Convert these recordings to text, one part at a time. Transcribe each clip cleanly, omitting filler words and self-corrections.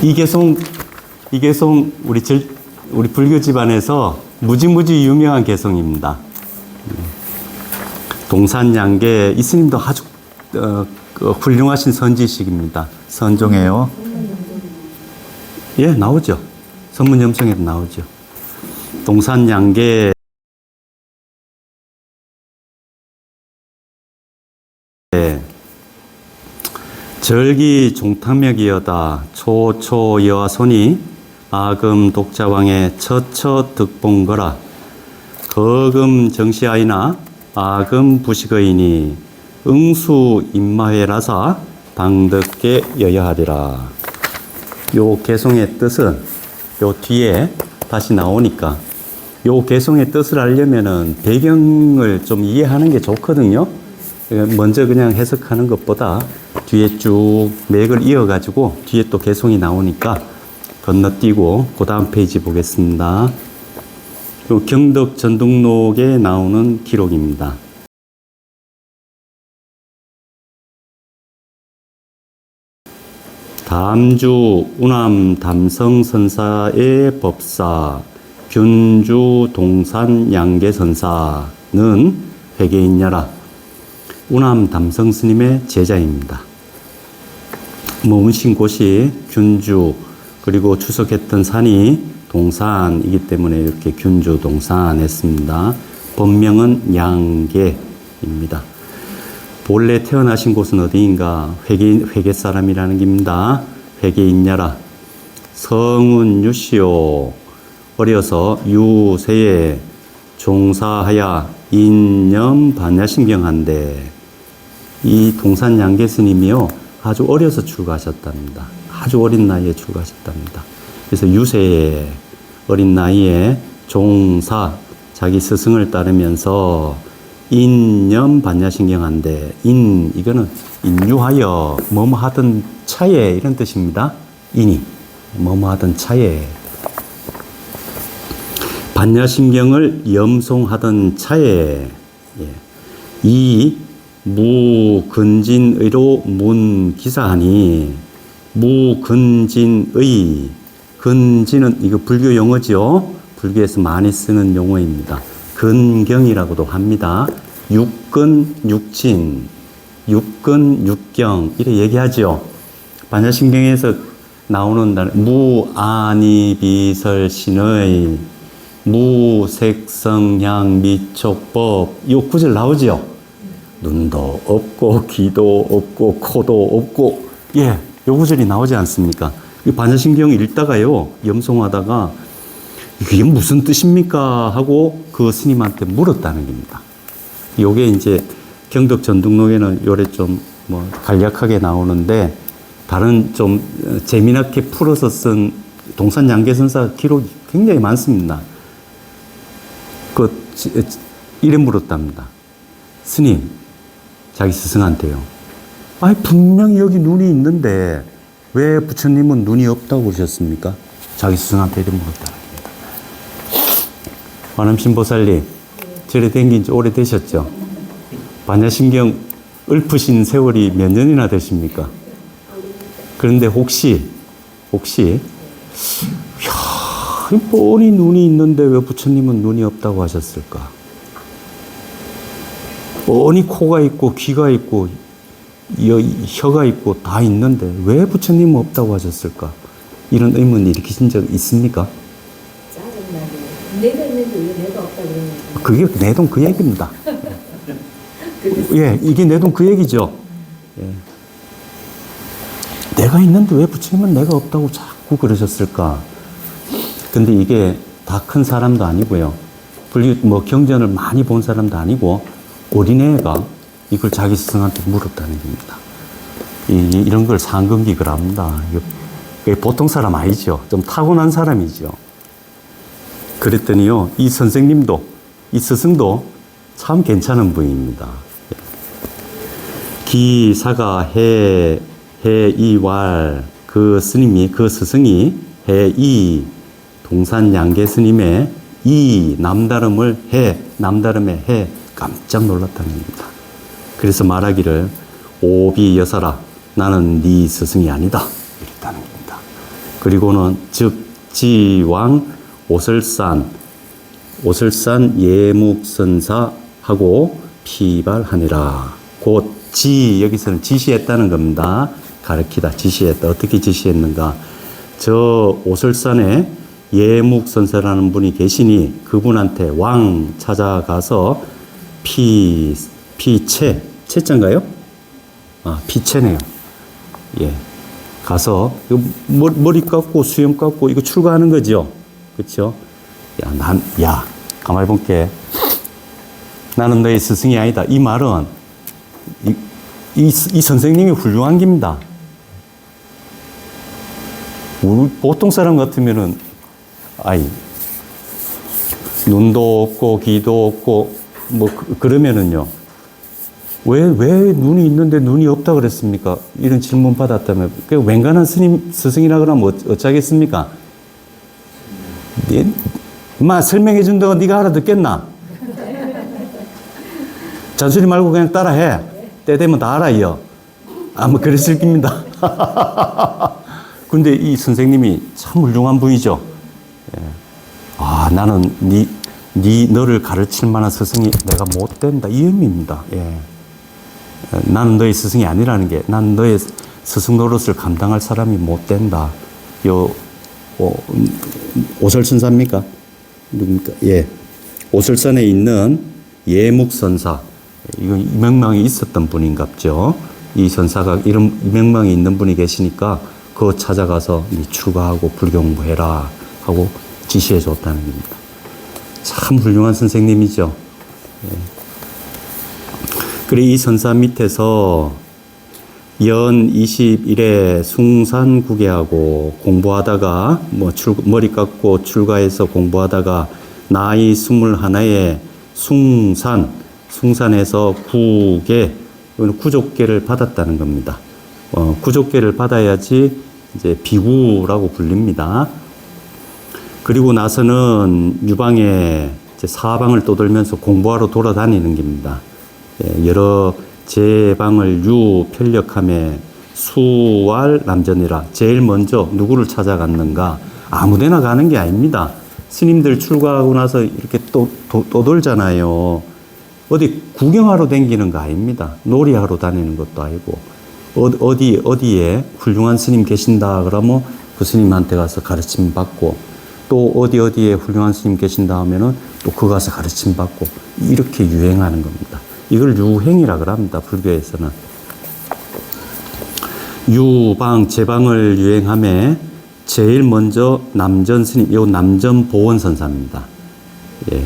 이 개송 우리 불교 집안에서 무지무지 유명한 개송입니다. 동산양계 이스님도 아주 훌륭하신 선지식입니다. 선종해요. 예, 나오죠. 선문염성에도 나오죠. 동산양계 절기 종탕맥이여다 초초여와 손이 아금 독자왕의 처처 득봉거라 거금 정시아이나 아금 부식의니 응수 임마회라사 방득게 여야하리라. 요 개송의 뜻은 요 뒤에 다시 나오니까 요 개송의 뜻을 알려면은 배경을 좀 이해하는 게 좋거든요. 먼저 그냥 해석하는 것보다 뒤에 쭉 맥을 이어가지고 뒤에 또 개송이 나오니까 건너뛰고 그 다음 페이지 보겠습니다. 요 경덕 전등록에 나오는 기록입니다. 담주 우남 담성 선사의 법사 균주 동산 양계 선사는 회계인야라. 우남 담성 스님의 제자입니다. 머무신 곳이 균주 그리고 추석했던 산이 동산이기 때문에 이렇게 균주 동산 했습니다. 본명은 양계입니다. 본래 태어나신 곳은 어디인가? 회계 사람이라는 겁니다. 회계인야라. 성운 유시오. 어려서 유세에 종사하야 인념 반야신경한데 이 동산 양계 스님이요 아주 어려서 출가하셨답니다. 아주 어린 나이에 출가하셨답니다. 그래서 유세에 어린 나이에 종사 자기 스승을 따르면서 인념 반야신경한데 이거는 인유하여 뭐뭐 하던 차에 이런 뜻입니다. 인이 뭐뭐 하던 차에 반야신경을 염송하던 차에 이 무근진의로 문기사하니 무근진의 근진은 이거 불교 용어죠. 불교에서 많이 쓰는 용어입니다. 근경이라고도 합니다. 육근 육진 육근 육경 이렇게 얘기하죠. 반야신경에서 나오는 무아니비설신의 무색성향 미촉법 요 구절 나오죠. 눈도 없고 귀도 없고 코도 없고 요 구절이 나오지 않습니까? 이 반야신경 읽다가요 염송하다가 이게 무슨 뜻입니까 하고 그 스님한테 물었다는 겁니다. 요게 이제 경덕 전등록에는 요래 좀 뭐 간략하게 나오는데 다른 좀 재미나게 풀어서 쓴 동산 양계선사 기록이 굉장히 많습니다. 이래 물었답니다. 스님, 자기 스승한테요. 분명히 여기 눈이 있는데 왜 부처님은 눈이 없다고 그러셨습니까? 자기 스승한테 이래 물었다는 겁니다. 관음신보살님, 절에 댕긴 지 오래되셨죠? 반야신경 읊으신 세월이 몇 년이나 되십니까? 그런데 혹시 뻔히 눈이 있는데 왜 부처님은 눈이 없다고 하셨을까? 뻔히 코가 있고 귀가 있고 혀가 있고 다 있는데 왜 부처님은 없다고 하셨을까? 이런 의문을 일으키신 적 있습니까? 짜증나게. 내가 있는데 왜 내가 없다고 그러는 거야? 그게 내동 그 얘기입니다. 이게 내동 그 얘기죠. 내가 있는데 왜 부처님은 내가 없다고 자꾸 그러셨을까? 근데 이게 다 큰 사람도 아니고요. 경전을 많이 본 사람도 아니고 어린애가 이걸 자기 스승한테 물었다는 겁니다. 이런 걸 상근기를 합니다. 보통 사람 아니죠. 좀 타고난 사람이죠. 그랬더니요, 이 선생님도, 이 스승도 참 괜찮은 분입니다. 기사가 해이왈 그 스승이 해이 동산 양계 스님의 이 남다름의 해 깜짝 놀랐다는 겁니다. 그래서 말하기를 오비 여사라 나는 네 스승이 아니다 이랬다는 겁니다. 그리고는 즉 지왕 오설산 예묵선사하고 피발하니라. 곧 여기서는 지시했다는 겁니다. 가르치다, 지시했다. 어떻게 지시했는가? 저 오설산에 예묵선사라는 분이 계시니 그분한테 왕 찾아가서 채자인가요? 피채네요. 예. 가서 머리 깎고 수염 깎고 이거 출가하는 거죠. 그렇죠? 가만히 볼게. 나는 너의 스승이 아니다. 이 말은 이 선생님이 훌륭한 겁니다. 우리 보통 사람 같으면은 눈도 없고 귀도 없고 그러면은요. 왜 눈이 있는데 눈이 없다 그랬습니까? 이런 질문 받았다면 그 웬간한 스승이라 그러면 어쩌겠습니까? 설명해 준다고 네가 알아듣겠나? 잔소리 말고 그냥 따라해. 때 되면 다 알아요. 아마 그랬을 겁니다. 근데 이 선생님이 참 훌륭한 분이죠. 예. 나는 너를 가르칠 만한 스승이 내가 못 된다. 이 의미입니다. 예. 나는 너의 스승이 아니라는 게, 난 너의 스승 노릇을 감당할 사람이 못 된다. 오설선사입니까? 누굽니까? 예. 오설산에 있는 예묵선사. 이건 명망이 있었던 분인갑죠. 이 선사가 이런 명망이 있는 분이 계시니까 그거 찾아가서 출가하고 불교 공부해라 하고 지시해 줬다는 겁니다. 참 훌륭한 선생님이죠. 예. 그래 이 선사 밑에서 연 20일에 숭산구계하고 공부하다가 머리 깎고 출가해서 공부하다가 나이 21에 숭산에서 구족계를 받았다는 겁니다. 구족계를 받아야지 이제 비구라고 불립니다. 그리고 나서는 유방에 사방을 떠돌면서 공부하러 돌아다니는 겁니다. 여러 제방을 편력함에 수왈 남전이라. 제일 먼저 누구를 찾아갔는가? 아무데나 가는 게 아닙니다. 스님들 출가하고 나서 이렇게 떠돌잖아요. 어디 구경하러 다니는 거 아닙니다. 놀이하러 다니는 것도 아니고 어디에 훌륭한 스님 계신다 그러면 그 스님한테 가서 가르침 받고 또 어디에 훌륭한 스님 계신다 하면은 또 그 가서 가르침 받고 이렇게 유행하는 겁니다. 이걸 유행이라 그럽니다. 불교에서는. 유방, 제방을 유행함에 제일 먼저 남전 스님, 요 남전 보원선사입니다. 예.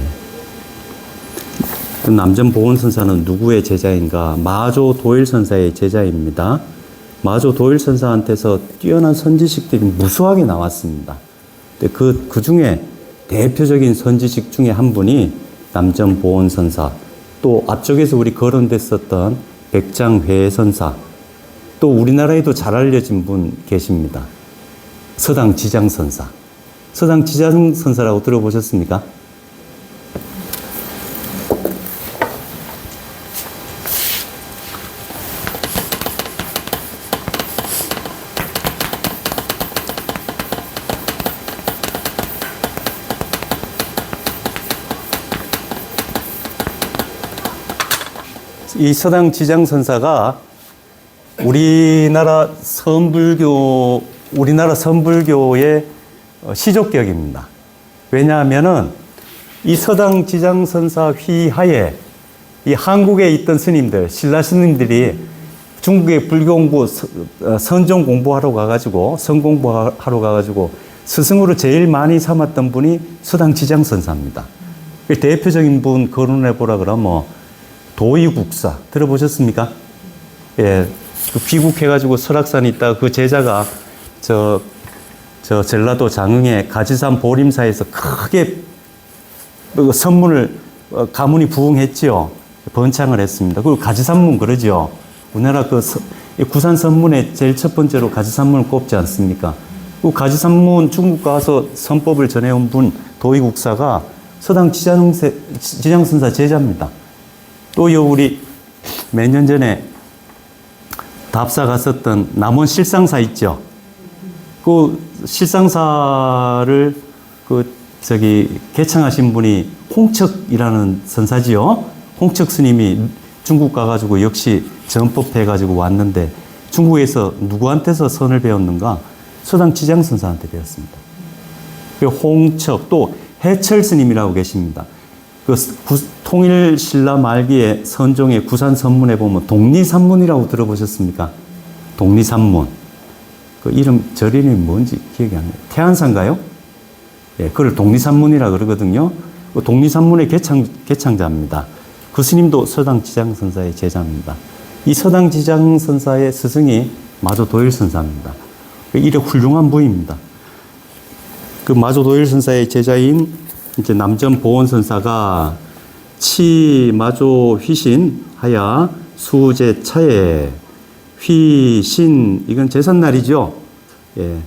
남전 보원선사는 누구의 제자인가? 마조 도일선사의 제자입니다. 마조 도일선사한테서 뛰어난 선지식들이 무수하게 나왔습니다. 근데 그 중에 대표적인 선지식 중에 한 분이 남전 보원선사, 또 앞쪽에서 우리 거론됐었던 백장회선사, 또 우리나라에도 잘 알려진 분 계십니다. 서당지장선사. 서당지장선사라고 들어보셨습니까? 이 서당지장선사가 우리나라 선불교의 시족격입니다. 왜냐하면은 이 서당지장선사 휘하에 이 한국에 있던 스님들, 신라 스님들이 중국에 불교 공부, 선종 공부하러 가가지고, 선 공부하러 가가지고 스승으로 제일 많이 삼았던 분이 서당지장선사입니다. 대표적인 분 거론해보라 그러면 도의국사 들어보셨습니까? 예, 그 귀국해가지고 설악산에 있다가 그 제자가 저 전라도 장흥의 가지산 보림사에서 크게 선문을 가문이 부흥했지요. 번창을 했습니다. 그리고 가지산문 그러죠. 우리나라 구산 선문에 제일 첫 번째로 가지산문을 꼽지 않습니까? 그 가지산문 중국 가서 선법을 전해온 분 도의국사가 서당 지장선사 제자입니다. 또 우리 몇 년 전에 답사 갔었던 남원 실상사 있죠. 그 실상사를 개창하신 분이 홍척이라는 선사지요. 홍척 스님이 중국 가가지고 역시 전법해가지고 왔는데 중국에서 누구한테서 선을 배웠는가? 서당 지장 선사한테 배웠습니다. 그 홍척 또 해철 스님이라고 계십니다. 통일 신라 말기에 선종의 구산 선문에 보면 독리산문이라고 들어보셨습니까? 독리산문. 그 이름 절 이름이 뭔지 기억이 안 나요. 태안사인가요? 예, 그걸 독리산문이라 그러거든요. 그 독리산문의 개창자입니다. 그 스님도 서당 지장 선사의 제자입니다. 이 서당 지장 선사의 스승이 마조 도일 선사입니다. 이래 훌륭한 부입니다. 그 마조 도일 선사의 제자인 이제 남전 보원 선사가 치 마조 휘신 하야 수제 차에 휘신 이건 제삿날이죠. 예.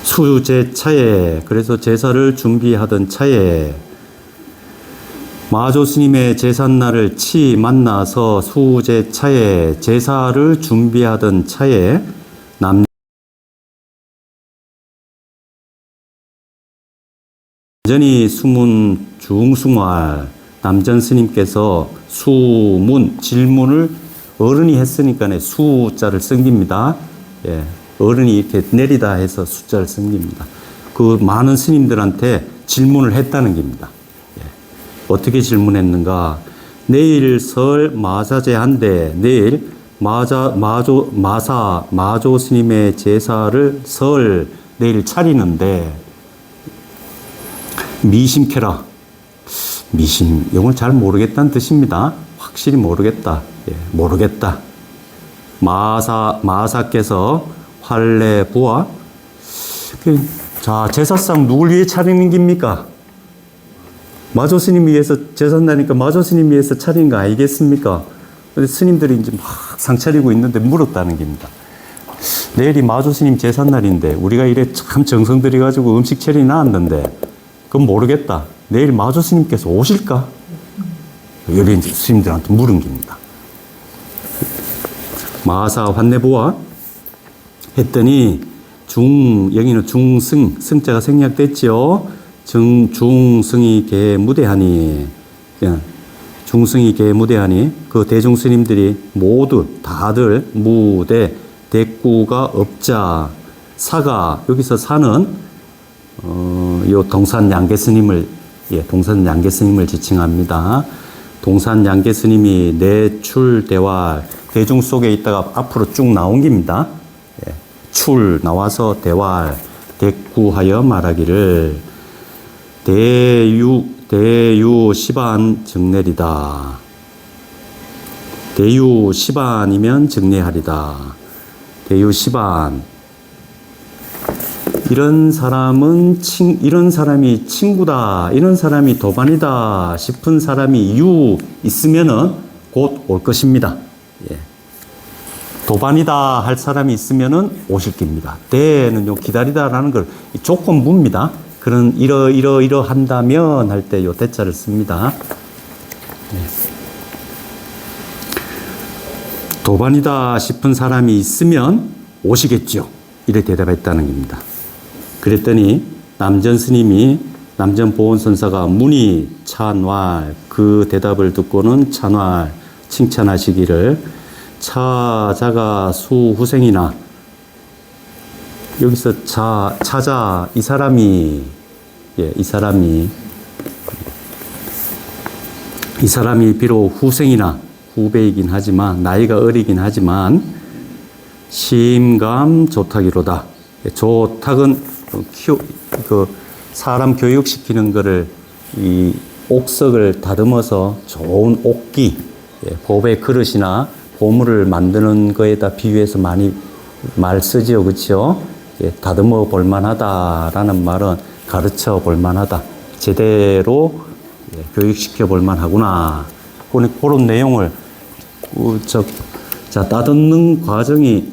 수제 차에 그래서 제사를 준비하던 차에 마조 스님의 제삿날을 치 만나서 수제 차에 제사를 준비하던 차에 남전이 수문 중승활 남전 스님께서 수문 질문을 어른이 했으니까 수자를 쓴깁니다. 예, 어른이 이렇게 내리다 해서 숫자를 쓴깁니다. 그 많은 스님들한테 질문을 했다는 겁니다. 예, 어떻게 질문했는가? 내일 설 마사제한데 내일 마조 스님의 제사를 설 내일 차리는데 미심캐라. 미심, 이걸 잘 모르겠다는 뜻입니다. 확실히 모르겠다. 예, 모르겠다. 마사께서 활례 부하. 자, 제사상 누굴 위해 차리는 겁니까? 마조 스님 위해서 제삿날이니까 마조 스님 위해서 차리는 거 아니겠습니까? 근데 스님들이 이제 막 상차리고 있는데 물었다는 겁니다. 내일이 마조 스님 제삿날인데 우리가 이래 참 정성 들여가지고 음식 차리 나왔는데 그건 모르겠다. 내일 마조 스님께서 오실까? 여기 이제 스님들한테 물은 겁니다. 마사 환내보아 했더니 여기는 중승, 승자가 생략됐죠. 중승이 개무대하니, 중승이 개무대하니, 그 대중스님들이 모두, 다들 무대, 대꾸가 업자, 사가, 여기서 사는 요 동산 양계 스님을 지칭합니다. 동산 양계 스님이 내출대활 대중 속에 있다가 앞으로 쭉 나온 겁니다. 예, 출 나와서 대활 대꾸하여 말하기를 대유 시반 증례리다. 대유 시반이면 증례하리다. 대유 시반 이런 사람이 친구다, 이런 사람이 도반이다 싶은 사람이 있으면은 곧 올 것입니다. 예. 도반이다 할 사람이 있으면은 오실 겁니다. 대는 요 기다리다라는 걸 조건부입니다. 그런 이러 한다면 할 때 요 대자를 씁니다. 예. 도반이다 싶은 사람이 있으면 오시겠죠. 이래 대답했다는 겁니다. 그랬더니 남전 스님이 남전 보원 선사가 문의 찬왈 그 대답을 듣고는 찬왈 칭찬하시기를 차자가 수후생이나 여기서 차자 이 사람이 비록 후생이나 후배이긴 하지만 나이가 어리긴 하지만 심감 조탁이로다. 조탁은 사람 교육시키는 거를 이 옥석을 다듬어서 좋은 옥기, 보배 그릇이나 보물을 만드는 거에다 비유해서 많이 말 쓰지요, 그렇죠? 다듬어 볼만하다라는 말은 가르쳐 볼만하다, 제대로 교육시켜 볼만하구나. 그런 내용을 따듬는 과정이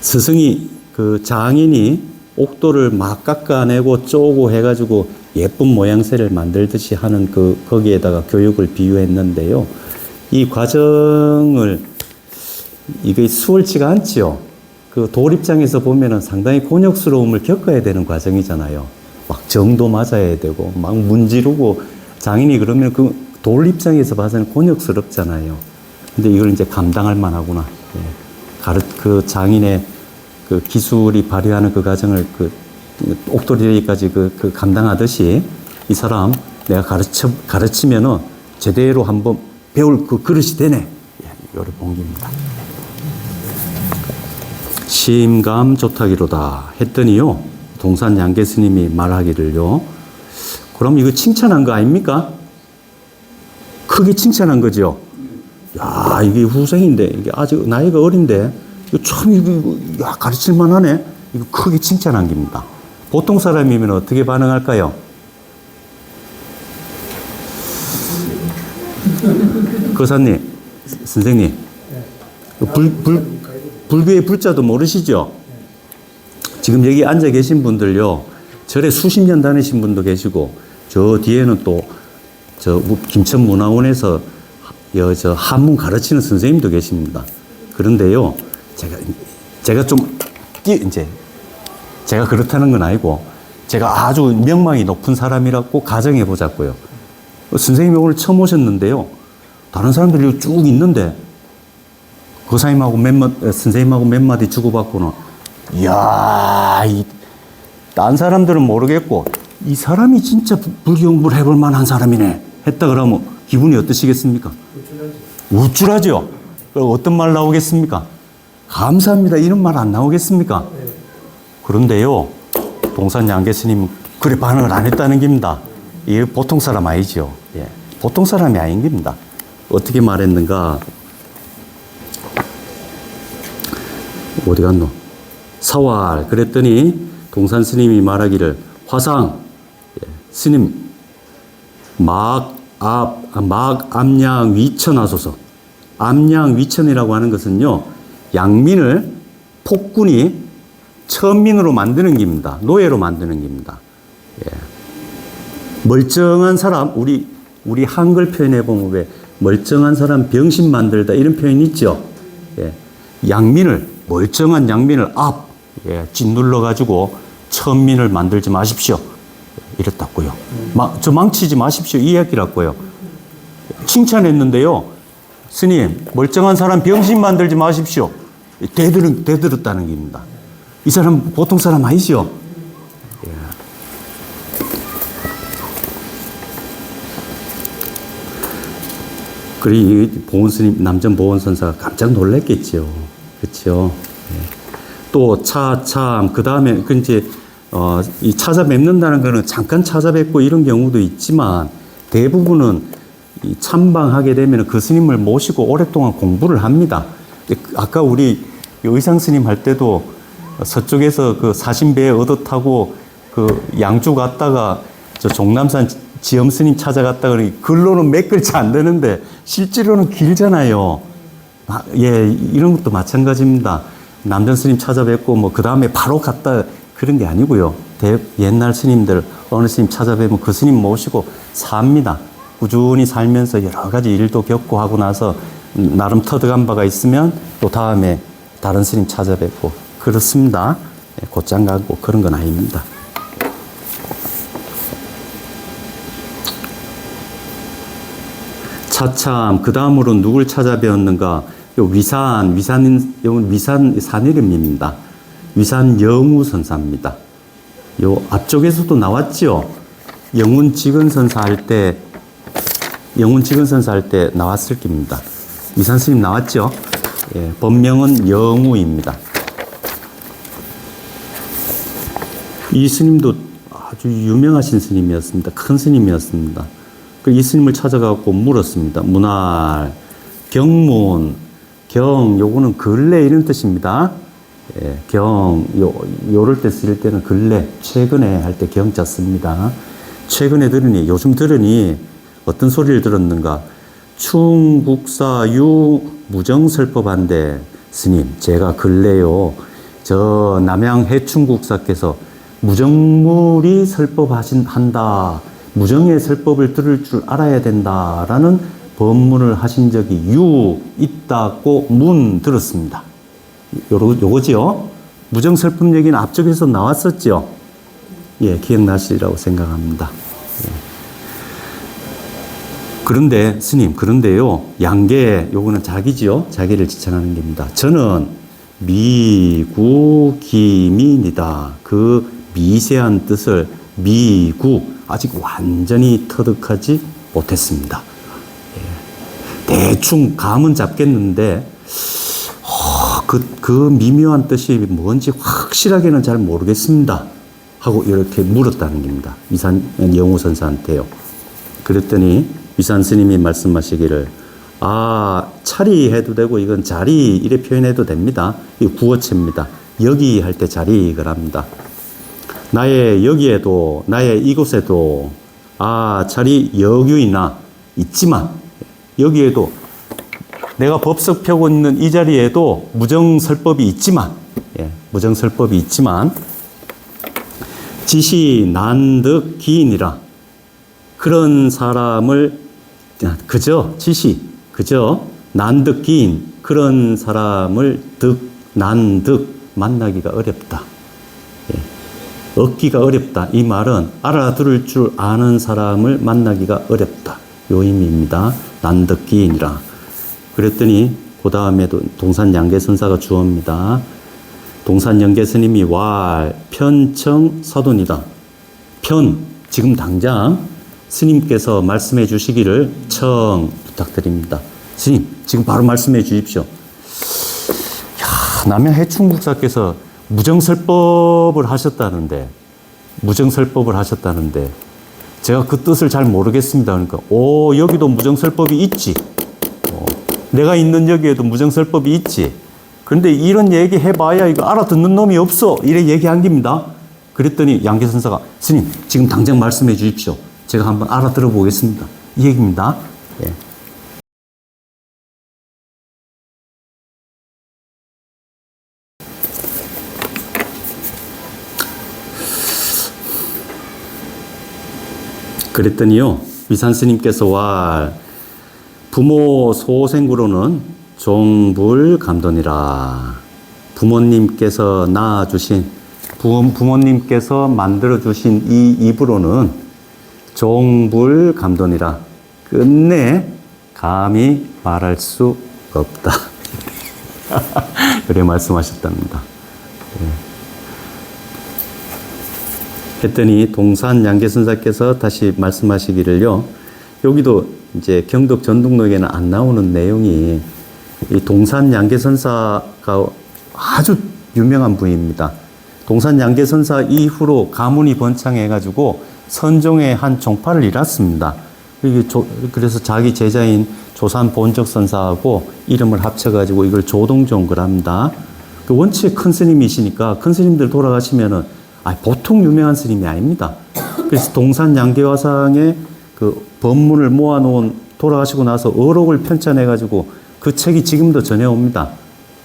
스승이 그 장인이 옥도를 막 깎아내고 쪼고 해가지고 예쁜 모양새를 만들듯이 하는 거기에다가 교육을 비유했는데요. 이 과정을, 이게 수월치가 않지요. 그 돌 입장에서 보면은 상당히 곤욕스러움을 겪어야 되는 과정이잖아요. 막 정도 맞아야 되고, 막 문지르고, 장인이 그러면 그 돌 입장에서 봐서는 곤욕스럽잖아요. 근데 이걸 이제 감당할 만하구나. 예. 그 장인의 그 기술이 발휘하는 그 과정을 그 옥돌이까지 그 감당하듯이 이 사람 내가 가르치면은 제대로 한번 배울 그 그릇이 되네. 예, 이거를 본깁니다. 심감 좋다기로다 했더니요, 동산 양계 스님이 말하기를요, 그럼 이거 칭찬한 거 아닙니까? 크게 칭찬한 거죠. 야, 이게 후생인데, 이게 아직 나이가 어린데, 이거 참, 이거, 야, 가르칠만 하네? 이거 크게 칭찬한 겁니다. 보통 사람이면 어떻게 반응할까요? 거사님, 선생님, 불교의 불자도 모르시죠? 지금 여기 앉아 계신 분들요, 절에 수십 년 다니신 분도 계시고, 저 뒤에는 또, 김천문화원에서 저 한문 가르치는 선생님도 계십니다. 그런데요, 제가 좀, 이제, 제가 그렇다는 건 아니고, 제가 아주 명망이 높은 사람이라고 가정해 보자고요. 선생님이 오늘 처음 오셨는데요, 다른 사람들이 쭉 있는데, 선생님하고 몇 마디 주고받고는, 이야, 딴 사람들은 모르겠고, 이 사람이 진짜 불교 공부를 해볼 만한 사람이네. 했다 그러면 기분이 어떠시겠습니까? 우쭐하죠. 그럼 어떤 말 나오겠습니까? 감사합니다. 이런 말 안 나오겠습니까? 그런데요, 동산 양계 스님 그래 반응을 안 했다는 겁니다. 이게 보통 사람 아니죠. 예. 보통 사람이 아닌 겁니다. 어떻게 말했는가? 어디 갔노? 사활. 그랬더니 동산 스님이 말하기를, 화상, 스님, 암양 위천하소서. 암양 위천이라고 하는 것은요, 양민을 폭군이 천민으로 만드는 겁니다. 노예로 만드는 겁니다. 예. 멀쩡한 사람, 우리 한글 표현해 보면 왜 멀쩡한 사람 병신 만들다 이런 표현 있죠. 예. 멀쩡한 양민을 짓눌러 가지고 천민을 만들지 마십시오. 이랬다고요. 저 망치지 마십시오. 이 이야기라고요. 칭찬했는데요, 스님, 멀쩡한 사람 병신 만들지 마십시오. 대들었다는 겁니다. 이 사람 보통 사람 아니죠? 예. 그리 보은 스님, 남전 보은 선사가 깜짝 놀랐겠죠. 그렇죠? 예. 또 참 그 다음에 이 찾아뵙는다는 거는 잠깐 찾아뵙고 이런 경우도 있지만, 대부분은 이 참방하게 되면 그 스님을 모시고 오랫동안 공부를 합니다. 아까 우리 의상 스님 할 때도 서쪽에서 그 사신배에 얻어 타고 그 양주 갔다가 저 종남산 지엄 스님 찾아갔다 그러니 글로는 몇 글자 안 되는데 실제로는 길잖아요. 예, 이런 것도 마찬가지입니다. 남전 스님 찾아뵙고 그 다음에 바로 갔다 그런 게 아니고요. 옛날 스님들, 어느 스님 찾아뵈면 그 스님 모시고 삽니다. 꾸준히 살면서 여러 가지 일도 겪고 하고 나서 나름 터득한 바가 있으면 또 다음에 다른 스님 찾아뵙고 그렇습니다. 곧장 가고 그런 건 아닙니다. 차참 그 다음으로 누굴 찾아뵈었는가? 위산 산 이름입니다. 위산 영우 선사입니다. 요 앞쪽에서도 나왔죠. 영운 직은 선사 할 때 나왔을 겁니다. 위산 스님 나왔죠. 예, 본명은 영우입니다. 이 스님도 아주 유명하신 스님이었습니다. 큰 스님이었습니다. 이 스님을 찾아가고 물었습니다. 문할, 경문, 요거는 근래 이런 뜻입니다. 예, 요럴 때 쓸 때는 근래, 최근에 할 때 경자 씁니다. 최근에 요즘 들으니 어떤 소리를 들었는가? 충국사유 무정설법한데, 스님, 제가 근래요, 저 남양 해충국사께서 무정물이 설법한다. 무정의 설법을 들을 줄 알아야 된다라는 법문을 하신 적이 있다고 들었습니다. 요거지요. 무정설법 얘기는 앞쪽에서 나왔었죠. 예, 기억나시리라고 생각합니다. 예. 그런데 스님, 그런데요, 양계, 요거는 자기지요. 자기를 지칭하는 겁니다. 저는 미구기민이다. 그 미세한 뜻을 미구, 아직 완전히 터득하지 못했습니다. 예. 대충 감은 잡겠는데 그 미묘한 뜻이 뭔지 확실하게는 잘 모르겠습니다. 하고 이렇게 물었다는 겁니다. 위산 영우선사한테요. 그랬더니 위산 스님이 말씀하시기를, 차리해도 되고 이건 자리 이래 표현해도 됩니다. 이거 구어체입니다. 여기 할 때 자리 그럽니다. 나의 여기에도 나의 이곳에도 자리 여규이나 있지만, 여기에도 내가 법석 펴고 있는 이 자리에도 무정설법이 있지만, 무정설법이 있지만 지시 난득 기인이라, 그런 사람을 그저 난득 기인, 그런 사람을 난득 만나기가 어렵다. 얻기가 어렵다. 이 말은 알아들을 줄 아는 사람을 만나기가 어렵다. 요 의미입니다. 난득 기인이라. 그랬더니 그 다음에도 동산 양계선사가 주어입니다. 동산 양계스님이 편청 사돈이다. 지금 당장 스님께서 말씀해 주시기를 청 부탁드립니다. 스님, 지금 바로 말씀해 주십시오. 남양 해충국사께서 무정설법을 하셨다는데 제가 그 뜻을 잘 모르겠습니다. 그러니까 여기도 무정설법이 있지. 내가 있는 여기에도 무정설법이 있지. 그런데 이런 얘기 해봐야 이거 알아듣는 놈이 없어. 이래 얘기한 겁니다. 그랬더니 양계선사가 스님 지금 당장 말씀해 주십시오. 제가 한번 알아들어 보겠습니다. 이 얘기입니다. 예. 그랬더니요, 위산스님께서 부모 소생구로는 종불감돈이라. 부모님께서 낳아주신, 부모님께서 만들어주신 이 입으로는 종불감돈이라. 끝내 감히 말할 수 없다. 그래 말씀하셨답니다. 했더니 동산 양계선사께서 다시 말씀하시기를요, 여기도 이제 경덕 전등록에는 안 나오는 내용이, 이 동산 양계선사가 아주 유명한 분입니다. 동산 양계선사 이후로 가문이 번창해가지고 선종의 한 종파를 이뤘습니다. 그래서 자기 제자인 조산 본적선사하고 이름을 합쳐가지고 이걸 조동종을 합니다. 원체 큰 스님이시니까, 큰 스님들 돌아가시면은 보통 유명한 스님이 아닙니다. 그래서 동산 양계화상에 그 법문을 모아놓은, 돌아가시고 나서 어록을 편찬해가지고 그 책이 지금도 전해옵니다.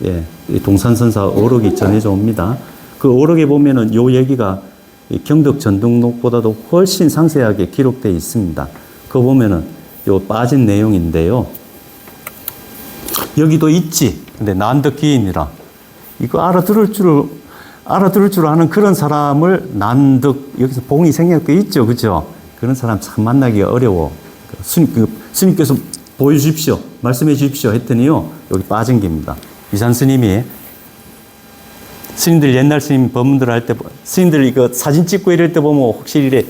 예, 동산선사 어록이 전해져 옵니다. 그 어록에 보면은 요 얘기가 경덕 전등록보다도 훨씬 상세하게 기록되어 있습니다. 그거 보면은 요 빠진 내용인데요. 여기도 있지. 근데 난득기인이라. 이거 알아들을 줄 아는 그런 사람을 난득, 여기서 봉이 생략돼 있죠. 그죠? 그런 사람 참 만나기가 어려워. 스님께서 보여주십시오. 말씀해 주십시오. 했더니요, 여기 빠진 겁니다. 위산 스님이, 스님들 옛날 스님 법문들 할 때, 스님들 이거 사진 찍고 이럴 때 보면 혹시 이래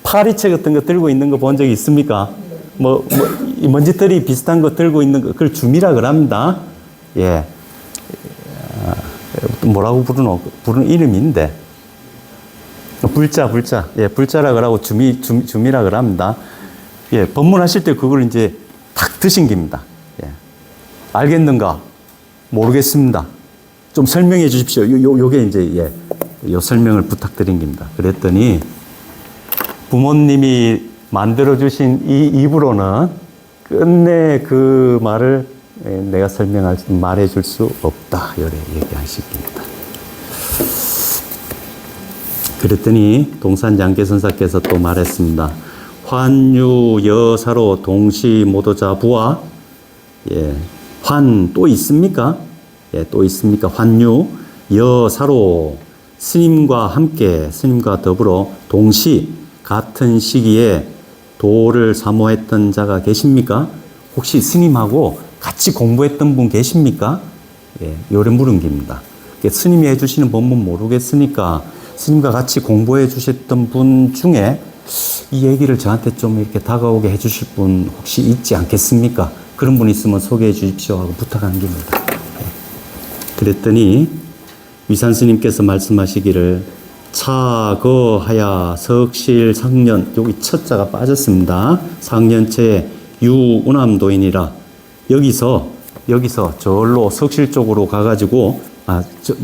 파리채 같은 거 들고 있는 거 본 적이 있습니까? 먼지털이 비슷한 거 들고 있는 거, 그걸 줌이라 그럽니다. 예. 뭐라고 부르는 이름인데. 불자. 예, 불자라 그러고 줌이라 그럽니다. 예, 법문하실 때 그걸 이제 탁 드신 겁니다. 예. 알겠는가? 모르겠습니다. 좀 설명해 주십시오. 요게 이제, 요 설명을 부탁드린 겁니다. 그랬더니 부모님이 만들어주신 이 입으로는 끝내 그 말을 내가 말해줄 수 없다. 이렇게 얘기하십니다. 그랬더니 동산 양계선사께서 또 말했습니다. 환유 여사로 동시 모도자 부와, 환 또 있습니까? 예, 또 있습니까? 환유, 여사로 스님과 함께 스님과 더불어 동시 같은 시기에 도를 사모했던 자가 계십니까? 혹시 스님하고 같이 공부했던 분 계십니까? 예, 요래 물은 겁니다. 스님이 해주시는 법문 모르겠으니까 스님과 같이 공부해 주셨던 분 중에 이 얘기를 저한테 좀 이렇게 다가오게 해주실 분 혹시 있지 않겠습니까? 그런 분 있으면 소개해 주십시오 하고 부탁한 겁니다. 예. 그랬더니 위산 스님께서 말씀하시기를 차거하야 석실 상년, 여기 첫자가 빠졌습니다. 상년체 유운암도인이라. 여기서 저로 석실 쪽으로 가가지고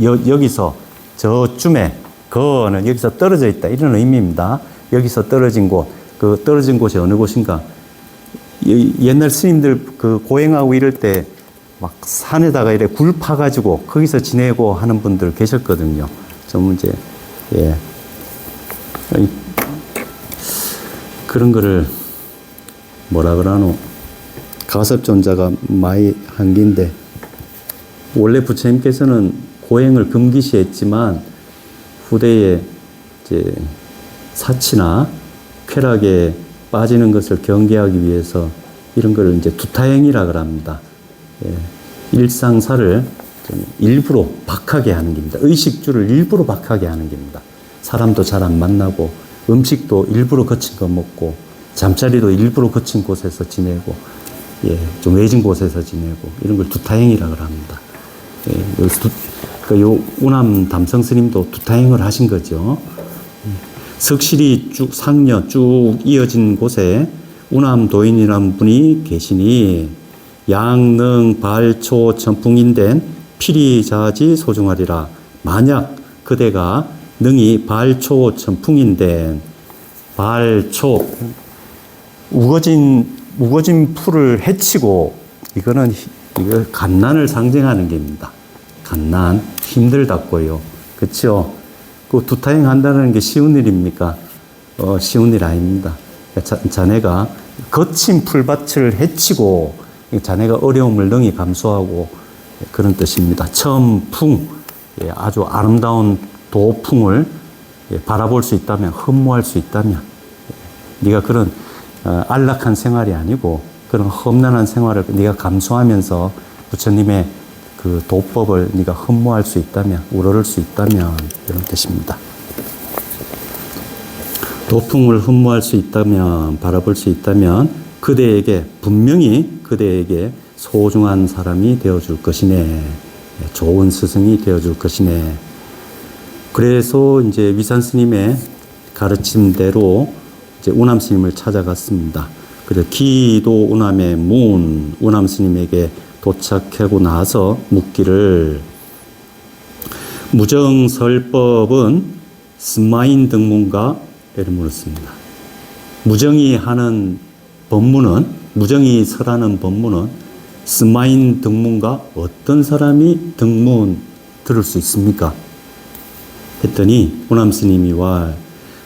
여기서 저쯤에 거는 여기서 떨어져 있다 이런 의미입니다. 여기서 떨어진 곳, 그 떨어진 곳이 어느 곳인가? 옛날 스님들 그 고행하고 이럴 때 막 산에다가 이렇게 굴 파가지고 거기서 지내고 하는 분들 계셨거든요. 좀 이제 예 그런 거를 뭐라 그러노? 가섭존자가 많이 한 긴데 원래 부처님께서는 고행을 금기시했지만 후대에 이제 사치나 쾌락에 빠지는 것을 경계하기 위해서 이런 걸 이제 두타행이라 그럽니다. 예, 일상사를 좀 일부러 박하게 하는 겁니다. 의식주를 일부러 박하게 하는 겁니다. 사람도 잘 안 만나고 음식도 일부러 거친 거 먹고 잠자리도 일부러 거친 곳에서 지내고 예, 좀 외진 곳에서 지내고 이런 걸 두타행이라 그럽니다. 예, 여기서 요 우남 담성 스님도 두타행을 하신 거죠. 석실이 쭉 상녀 쭉 이어진 곳에 우남 도인이라는 분이 계시니 양능 발초 천풍인된 피리자지 소중하리라. 만약 그대가 능이 발초 천풍인된 발초 우거진 풀을 헤치고 이거 갓난을 상징하는 겁니다. 갓난 힘들다고요. 그렇죠? 그 두타행 한다는 게 쉬운 일입니까? 쉬운 일 아닙니다. 자네가 거친 풀밭을 헤치고 자네가 어려움을 능히 감수하고 그런 뜻입니다. 천풍, 아주 아름다운 도풍을 바라볼 수 있다면, 흠모할 수 있다면, 네가 그런 안락한 생활이 아니고 그런 험난한 생활을 네가 감수하면서 부처님의 그 도법을 네가 흠모할 수 있다면, 우러를 수 있다면 이런 뜻입니다. 도풍을 흠모할 수 있다면, 바라볼 수 있다면 그대에게 분명히 그대에게 소중한 사람이 되어줄 것이네. 좋은 스승이 되어줄 것이네. 그래서 이제 위산 스님의 가르침대로 이제 우남 스님을 찾아갔습니다. 그래서 기도 우남의 문 우남 스님에게 도착하고 나서 묻기를 무정설법은 스마인 등문가? 이렇게 물었습니다. 무정이 하는 법문은, 무정이 설하는 법문은 스마인 등문가? 어떤 사람이 등문 들을 수 있습니까? 했더니 우남 스님이 와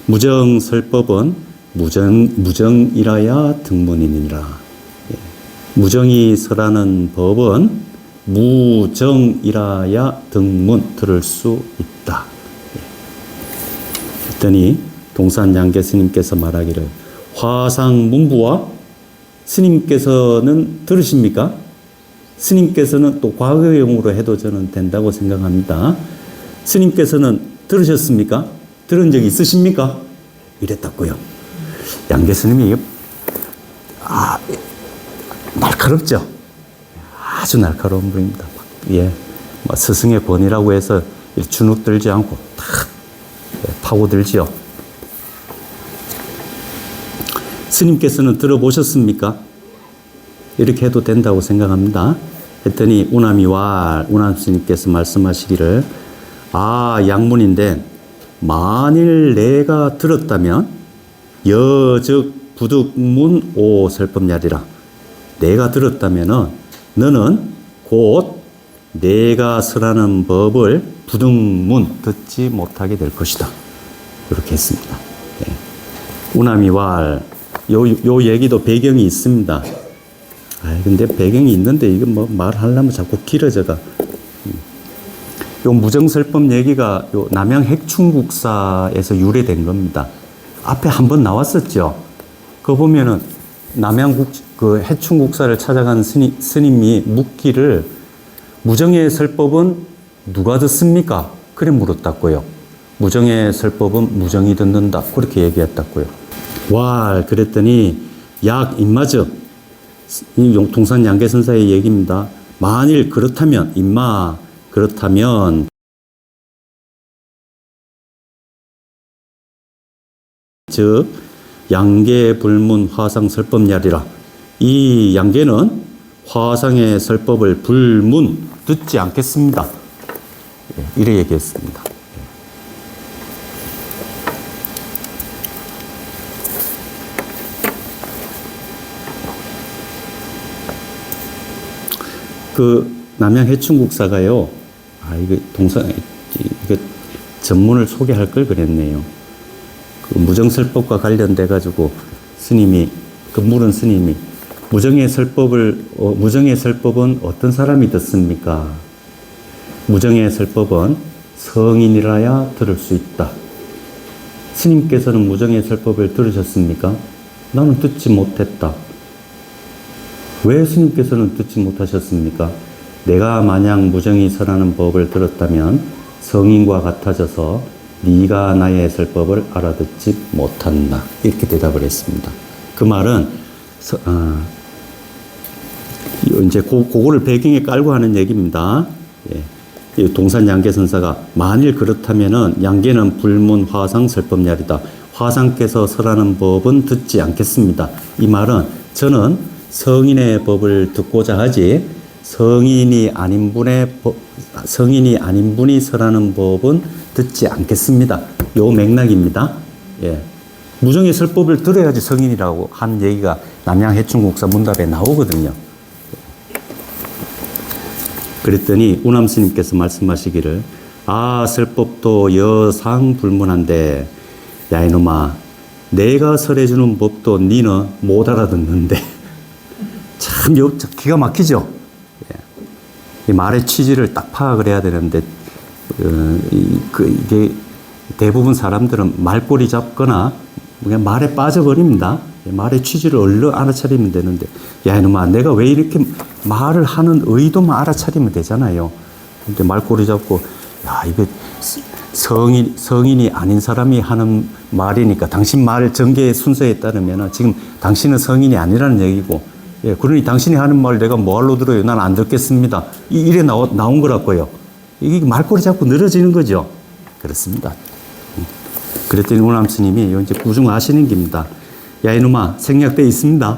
무정설법은 무정이라야 등문이니라. 무정이 설하는 법은 무정이라야 등문 들을 수 있다. 했더니 동산 양계 스님께서 말하기를 화상문부와 스님께서는 들으십니까? 스님께서는 또 과거형으로 해도 저는 된다고 생각합니다. 스님께서는 들으셨습니까? 들은 적 있으십니까? 이랬다고요. 양계 스님이 날카롭죠. 아주 날카로운 분입니다. 예, 뭐 스승의 권위라고 해서 주눅 들지 않고 탁 파고들지요. 스님께서는 들어보셨습니까? 이렇게 해도 된다고 생각합니다. 했더니 우남 스님께서 말씀하시기를 양문인데 만일 내가 들었다면 여즉 부득문 오설법야리라. 내가 들었다면은 너는 곧 내가 설하는 법을 부득문 듣지 못하게 될 것이다. 이렇게 했습니다. 우남이 요 얘기도 배경이 있습니다. 근데 배경이 있는데 이거 뭐 말하려면 자꾸 길어져가. 요 무정설법 얘기가 요 남양 핵충국사에서 유래된 겁니다. 앞에 한번 나왔었죠. 그거 보면은 남양 그 해충국사를 찾아간 스님이 묻기를 무정의 설법은 누가 듣습니까? 그래 물었다고요. 무정의 설법은 무정이 듣는다. 그렇게 얘기했다고요. 와, 그랬더니 약 임마저 이 동산 양계선사의 얘기입니다. 만일 그렇다면 임마 그렇다면 즉 양계 불문 화상 설법야리라. 이 양계는 화상의 설법을 불문 듣지 않겠습니다. 이래 얘기했습니다. 그 남양 해충국사가요. 이거 이거 전문을 소개할 걸 그랬네요. 그 무정설법과 관련돼 가지고 스님이 그 물은 스님이 무정의 설법은 어떤 사람이 듣습니까? 무정의 설법은 성인이라야 들을 수 있다. 스님께서는 무정의 설법을 들으셨습니까? 나는 듣지 못했다. 왜 스님께서는 듣지 못하셨습니까? 내가 만약 무정이 설하는 법을 들었다면 성인과 같아져서 네가 나의 설법을 알아듣지 못한다. 이렇게 대답을 했습니다. 그 말은 이제 그거를 배경에 깔고 하는 얘기입니다. 예. 동산 양계선사가 만일 그렇다면은 양계는 불문 화상 설법야리다. 화상께서 설하는 법은 듣지 않겠습니다. 이 말은 저는 성인의 법을 듣고자 하지 성인이 아닌 분이 설하는 법은 듣지 않겠습니다. 요 맥락입니다. 예. 무정의 설법을 들어야지 성인이라고 하는 얘기가 남양 해충국사 문답에 나오거든요. 그랬더니 우남 스님께서 말씀하시기를 설법도 여상 불문한데 야 이놈아 내가 설해주는 법도 니는 못 알아듣는데 참 기가 막히죠. 이 말의 취지를 딱 파악을 해야 되는데 이게 대부분 사람들은 말꼬리 잡거나 그냥 말에 빠져버립니다. 말의 취지를 얼른 알아차리면 되는데 야 이놈아 내가 왜 이렇게 말을 하는 의도만 알아차리면 되잖아요. 근데 말꼬리 잡고 야 이거 성인이 아닌 사람이 하는 말이니까 당신 말 전개 순서에 따르면 지금 당신은 성인이 아니라는 얘기고 그러니 당신이 하는 말 내가 뭐할로 들어요? 난 안 듣겠습니다. 이래 나온 거라고요. 이게 말꼬리 잡고 늘어지는 거죠. 그렇습니다. 그랬더니 우남 스님이 이제 구중하시는 겁니다. 야 이놈아 생략돼 있습니다.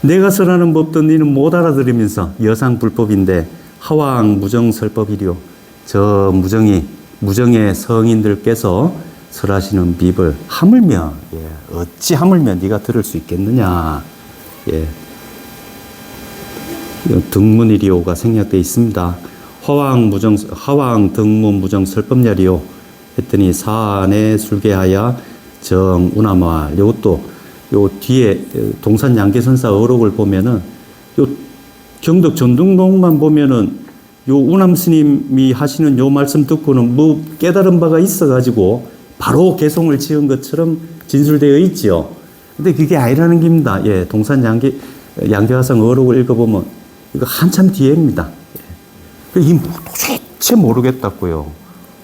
내가 설하는 법도 너는 못 알아들으면서 여상 불법인데 하왕 무정설법이려. 저 무정의 성인들께서 설하시는 법을 하물며 어찌 하물며 네가 들을 수 있겠느냐. 등문이리오가 생략돼 있습니다. 하왕 등문 무정 설법야리오 했더니 사안에 술계하여 정운하말. 요것도 요 뒤에 동산 양계선사 어록을 보면은 요 경덕 전등록만 보면은 요 우남 스님이 하시는 요 말씀 듣고는 뭐 깨달은 바가 있어가지고 바로 개송을 지은 것처럼 진술되어 있지요. 근데 그게 아니라는 겁니다. 동산 양계화상 어록을 읽어보면 이거 한참 뒤에입니다. 이 도대체 모르겠다고요.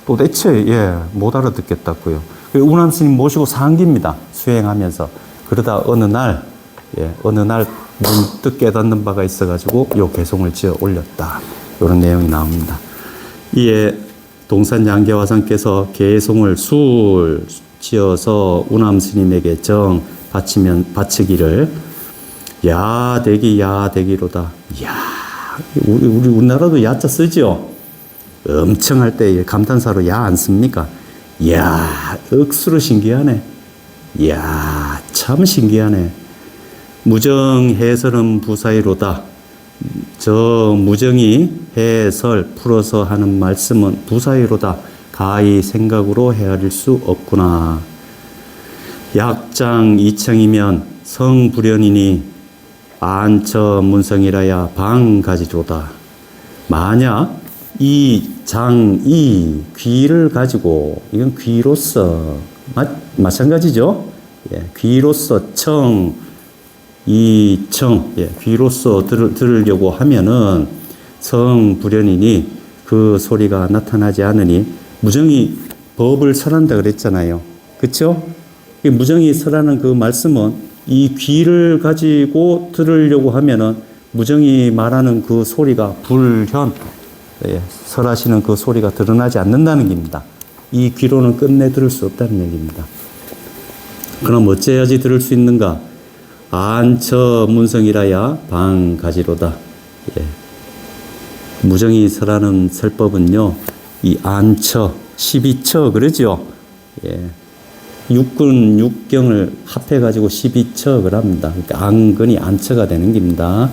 도대체 못 알아듣겠다고요. 우남 스님 모시고 상기입니다. 수행하면서. 그러다 어느 날 문득 깨닫는 바가 있어가지고 요 개송을 지어 올렸다. 이런 내용이 나옵니다. 이에 동산 양계화상께서 개송을 술 지어서 우남 스님에게 바치기를 야대기로다. 우리나라도 야자 쓰죠. 엄청 할 때 감탄사로 야 안 씁니까? 억수로 신기하네. 참 신기하네. 무정 해설은 부사이로다. 저 무정이 해설 풀어서 하는 말씀은 부사이로다. 가히 생각으로 헤아릴 수 없구나. 약장 2청이면 성불연이니 안처 문성이라야 방가지로다. 만약 이 장, 이 귀를 가지고, 이건 귀로서, 마찬가지죠? 예, 귀로서 청, 이 청, 예, 귀로서 들으려고 하면은 성불연이니 그 소리가 나타나지 않으니 무정이 법을 설한다 그랬잖아요. 그쵸? 이 무정이 설하는 그 말씀은 이 귀를 가지고 들으려고 하면은 무정이 말하는 그 소리가 불현, 예, 설하시는 그 소리가 드러나지 않는다는 겁니다. 이 귀로는 끝내 들을 수 없다는 얘기입니다. 그럼 어찌해야지 들을 수 있는가? 안처 문성이라야 방가지로다. 예. 무정이 설하는 설법은요, 이 안처, 12처, 그러죠? 예. 육군, 육경을 합해가지고 12척을 합니다. 그러니까 안근이 안처가 되는 겁니다.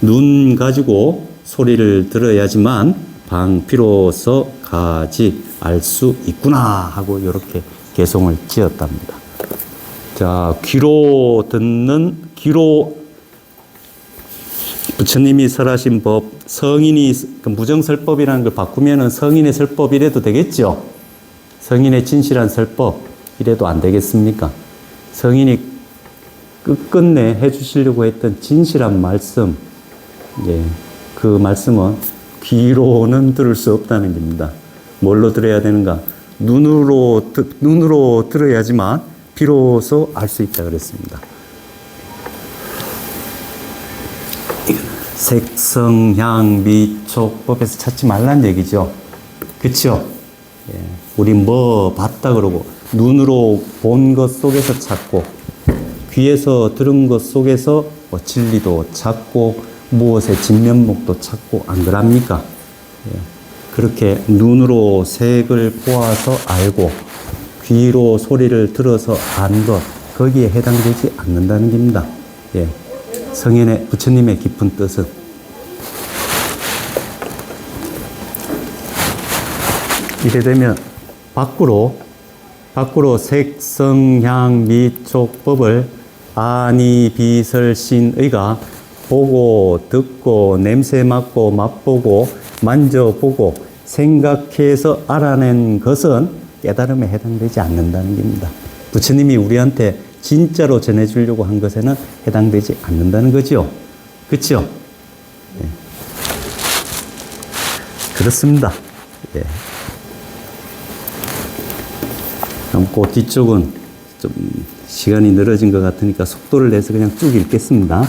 눈 가지고 소리를 들어야지만 방피로서 가지 알 수 있구나 하고 이렇게 개송을 지었답니다. 자, 귀로 듣는, 귀로 부처님이 설하신 법, 성인이, 무정설법이라는 걸 바꾸면은 성인의 설법 이래도 되겠죠? 성인의 진실한 설법 이래도 안 되겠습니까? 성인이 끝끝내 해주시려고 했던 진실한 말씀, 예, 그 말씀은 귀로는 들을 수 없다는 겁니다. 뭘로 들어야 되는가? 눈으로 들어야지만 비로소 알 수 있다 그랬습니다. 색성향 미촉법에서 찾지 말란 얘기죠. 그렇죠? 예. 우리 뭐 봤다 그러고 눈으로 본 것 속에서 찾고 귀에서 들은 것 속에서 뭐 진리도 찾고 무엇의 진면목도 찾고 안 그럽니까? 예. 그렇게 눈으로 색을 보아서 알고 귀로 소리를 들어서 아는 것, 거기에 해당되지 않는다는 겁니다. 예. 성인의 부처님의 깊은 뜻은 이래 되면 밖으로 색성향 미촉법을 아니 비설신의가 보고 듣고 냄새 맡고 맛보고 만져보고 생각해서 알아낸 것은 깨달음에 해당되지 않는다는 겁니다. 부처님이 우리한테 진짜로 전해주려고 한 것에는 해당되지 않는다는 거죠. 그렇죠? 예. 그렇습니다. 예. 그 뒤쪽은 좀 시간이 늘어진 것 같으니까 속도를 내서 그냥 쭉 읽겠습니다.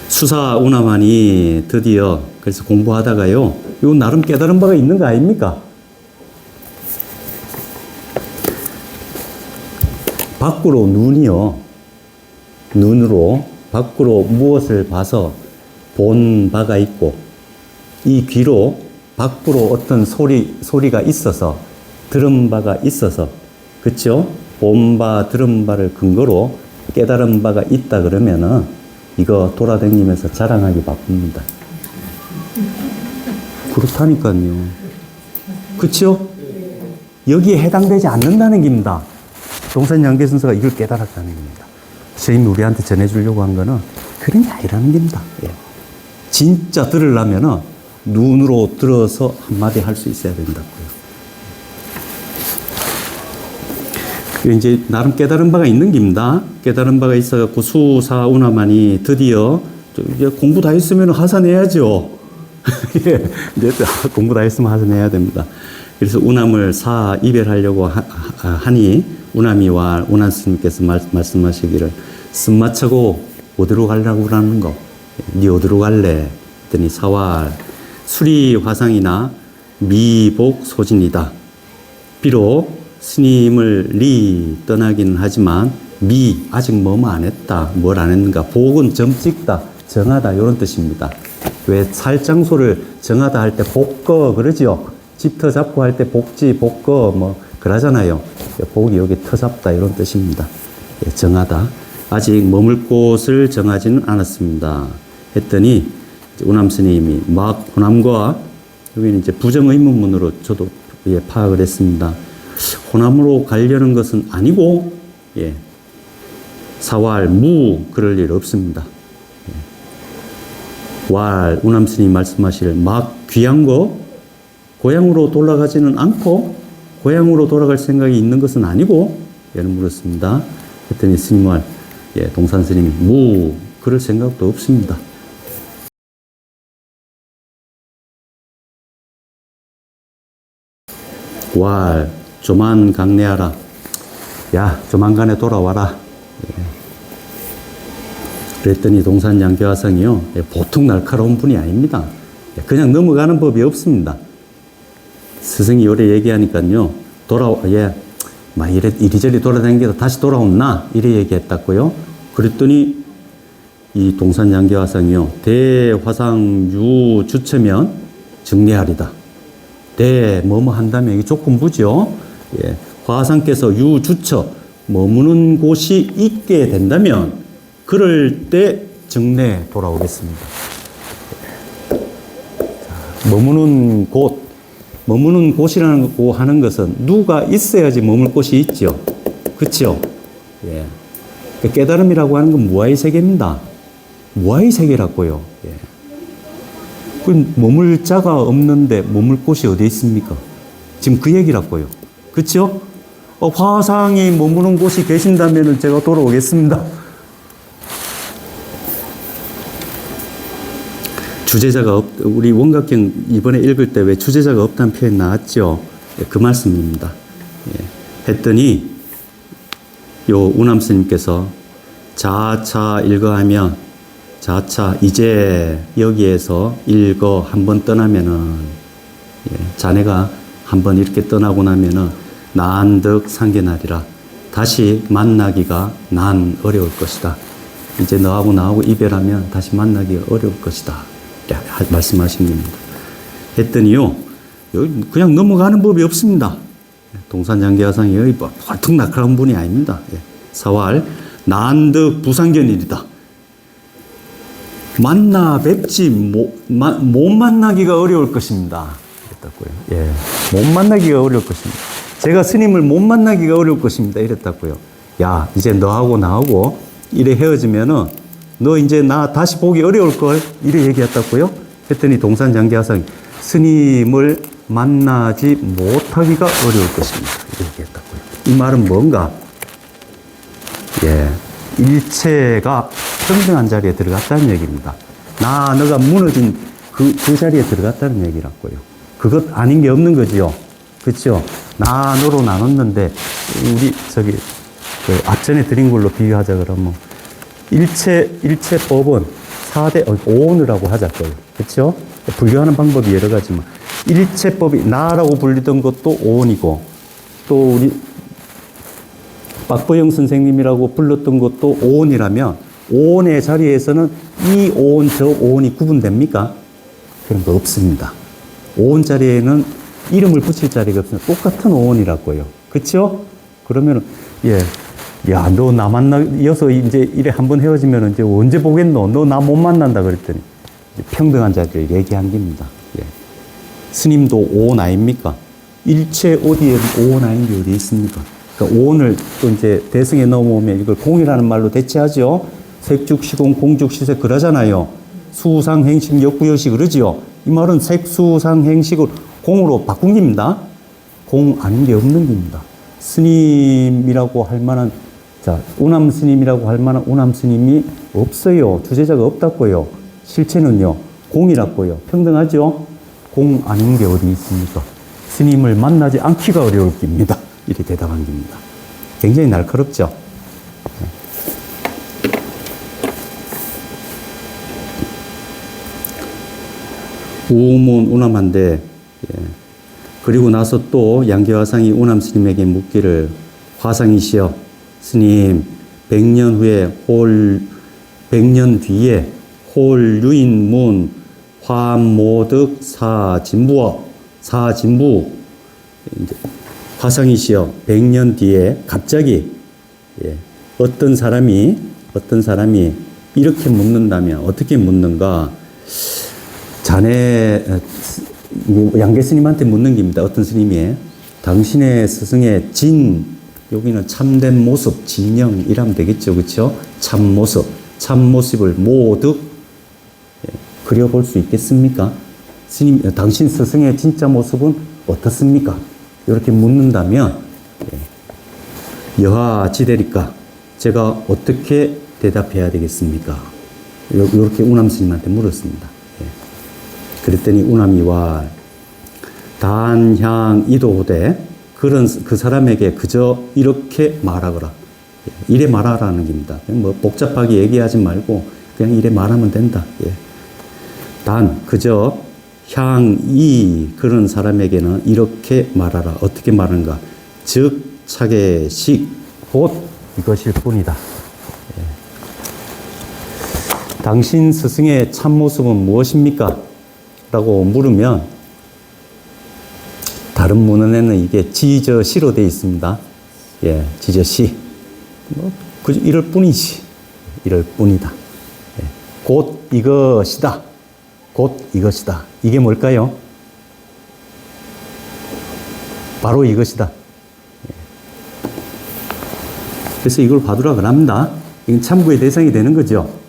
수사 오나마니 드디어 그래서 공부하다가요, 요 나름 깨달은 바가 있는 거 아닙니까? 밖으로 눈이요, 눈으로 밖으로 무엇을 봐서 본 바가 있고, 이 귀로 밖으로 어떤 소리가 있어서 들은 바가 있어서, 그쵸? 본 바, 들은 바를 근거로 깨달은 바가 있다 그러면은 이거 돌아다니면서 자랑하기 바쁩니다. 그렇다니까요. 그쵸? 여기에 해당되지 않는다는 겁니다. 동산양계선사가 이걸 깨달았다는 겁니다. 스님이 우리한테 전해주려고 한 거는 그런 게 아니라는 겁니다. 예. 진짜 들으려면은 눈으로 들어서 한마디 할 수 있어야 된다고요. 이제 나름 깨달은 바가 있는 겁니다. 깨달은 바가 있어갖고 수사우나마니 드디어 이제 공부 다 했으면 하산해야죠. 예, 이제 공부 다 했으면 하산해야 됩니다. 그래서 우남을 이별하려고 하니 우남이와 운한 스님께서 말씀하시기를 쓴마차고 어디로 가려고 그러는 거? 니 어디로 갈래? 했더니 사왈 수리 화상이나 미복 소진이다. 비록 스님을 떠나기는 하지만 아직 뭐뭐 안 했다. 뭘 안 했는가? 복은 점 찍다, 정하다 이런 뜻입니다. 왜 살 장소를 정하다 할 때 복거 그러죠? 집 터 잡고 할 때 복지, 복거 뭐 그러잖아요. 복이 여기 터 잡다 이런 뜻입니다. 정하다. 아직 머물 곳을 정하지는 않았습니다. 했더니 우남 스님이 막 호남과 여기는 이제 부정의문문으로 저도 파악을 했습니다. 호남으로 가려는 것은 아니고, 예, 사왈, 그럴 일 없습니다. 예. 왈, 우남 스님 말씀하실 막 귀한 거 고향으로 돌아가지는 않고 고향으로 돌아갈 생각이 있는 것은 아니고 이런 물었습니다. 그랬더니 스님 왈, 예, 동산 스님이 그럴 생각도 없습니다. 왈, 조만 강내하라. 야, 조만간에 돌아와라. 예. 그랬더니 동산 양귀화상이요, 예, 보통 날카로운 분이 아닙니다. 예, 그냥 넘어가는 법이 없습니다. 스승이 오래 얘기하니까요, 예, 막 이리저리 돌아다니다가 다시 돌아온나? 이래 얘기했다고요. 그랬더니 이 동산 양귀화상이요, 대화상 유주처면 정례하리다. 뭐뭐 한다면 이게 조건부죠. 예, 화상께서 유주처 머무는 곳이 있게 된다면 그럴 때 정례 돌아오겠습니다. 자, 머무는 곳이라는 거 하는 것은 누가 있어야지 머물 곳이 있죠. 그렇죠? 예. 깨달음이라고 하는 건 무아의 세계입니다. 무아의 세계라고요. 예. 그 머물 자가 없는데 머물 곳이 어디 있습니까? 지금 그 얘기라고요. 그렇죠? 화상이 머무는 곳이 계신다면 제가 돌아오겠습니다. 주제자가 우리 원각경 이번에 읽을 때 왜 주제자가 없다는 표현 나왔죠? 예, 그 말씀입니다. 예. 했더니 요 우남 스님께서 자차 읽어하면 자차 이제 여기에서 읽어 한번 떠나면은, 예, 자네가 한번 이렇게 떠나고 나면은 난득 상견하리라. 다시 만나기가 난 어려울 것이다. 이제 너하고 나하고 이별하면 다시 만나기가 어려울 것이다. 말씀하신 겁니다. 했더니요, 여기 그냥 넘어가는 법이 없습니다. 동산장계화상이 여기 발통 날카로운 분이 아닙니다. 예. 사활 난득 부상견일이다. 만나 뵙지 못 만나기가 어려울 것입니다. 이랬다고요. 예, 못 만나기가 어려울 것입니다. 제가 스님을 못 만나기가 어려울 것입니다. 이랬다고요. 야, 이제 너하고 나하고 이래 헤어지면은 너 이제 나 다시 보기 어려울 걸. 이래 얘기했다고요. 했더니 동산장계화상 스님을 만나지 못하기가 어려울 것입니다. 이래 얘기했다고요. 이 말은 뭔가? 예, 일체가 평등한 자리에 들어갔다는 얘기입니다. 너가 무너진 그 자리에 들어갔다는 얘기라고요. 그것 아닌 게 없는 거지요. 그렇죠? 너로 나눴는데, 우리, 그 앞전에 드린 걸로 비유하자 그러면, 일체법은 4대, 오온이라고 하자고요. 그렇죠? 분류하는 방법이 여러 가지만, 일체법이 나라고 불리던 것도 오온이고, 또 우리, 박보영 선생님이라고 불렀던 것도 오온이라면, 오온의 자리에서는 이 오온, 저 오온이 구분됩니까? 그런 거 없습니다. 오온 자리에는 이름을 붙일 자리가 없습니다. 똑같은 오온이라고요. 그쵸? 그러면, 예. 야, 너 나 만나서 이제 이래 한번 헤어지면 이제 언제 보겠노? 너 나 못 만난다 그랬더니, 평등한 자리를 얘기한 겁니다. 예. 스님도 오온 아닙니까? 일체 어디에 오온 아닌 게 어디 있습니까? 그러니까 오온을 또 이제 대승에 넘어오면 이걸 공이라는 말로 대체하죠. 색죽, 시공, 공죽, 시색 그러잖아요. 수상, 행식, 역부여식 그러지요. 이 말은 색수상, 행식을 공으로 바꾼 겁니다. 공 아닌 게 없는 겁니다. 스님이라고 할 만한, 자, 우남 스님이라고 할 만한 우남 스님이 없어요. 주제자가 없다고요. 실체는요, 공이라고요. 평등하죠? 공 아닌 게 어디 있습니까? 스님을 만나지 않기가 어려울 겁니다. 이렇게 대답한 겁니다. 굉장히 날카롭죠? 우문 우남한데, 예. 그리고 나서 또 양계화상이 우남 스님에게 묻기를, 화상이시여 스님 100년 후에 100년 뒤에 홀유인문 화모득 사진부 화상이시여 100년 뒤에 갑자기, 예, 어떤 사람이 이렇게 묻는다면 어떻게 묻는가? 자네 양계 스님한테 묻는 겁니다. 어떤 스님이 당신의 스승의 여기는 참된 모습, 진영이라면 되겠죠, 그렇죠? 참 모습을 모득, 그려볼 수 있겠습니까? 스님, 당신 스승의 진짜 모습은 어떻습니까? 이렇게 묻는다면, 여하지대리까? 제가 어떻게 대답해야 되겠습니까? 이렇게 우남 스님한테 물었습니다. 그랬더니 우남이와 단향 이도호대 그 사람에게 그저 이렇게 말하거라. 이래 말하라는 겁니다. 뭐 복잡하게 얘기하지 말고 그냥 이래 말하면 된다. 단 그저 향이 그런 사람에게는 이렇게 말하라. 어떻게 말하는가? 즉 차게식 곧 이것일 뿐이다. 당신 스승의 참모습은 무엇입니까? 라고 물으면 다른 문헌에는 이게 지저시로 되어 있습니다. 지저시. 그저 이럴 뿐이지. 이럴 뿐이다. 곧 이것이다. 곧 이것이다. 이게 뭘까요? 바로 이것이다. 그래서 이걸 봐두라 그럽니다. 이건 참고의 대상이 되는 거죠.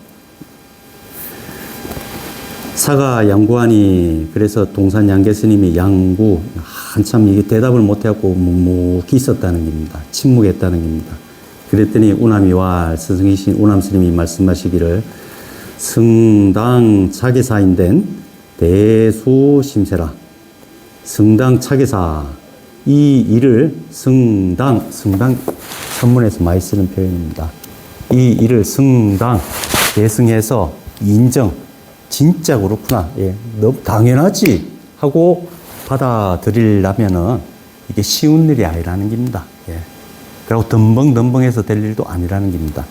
사가 양구하니 그래서 동산 양계 스님이 양구 한참 이게 대답을 못해갖고 묵묵히 있었다는 겁니다. 침묵했다는 겁니다. 그랬더니 우남이와 스승이신 우남 스님이 말씀하시기를 성당 차계사인된 대수심세라. 성당 차계사 이 일을 성당 선문에서 많이 쓰는 표현입니다. 이 일을 성당 대승해서 인정 진짜 그렇구나. 너무 당연하지 하고 받아들이려면은 이게 쉬운 일이 아니라는 겁니다. 그리고 덤벙덤벙해서 될 일도 아니라는 겁니다.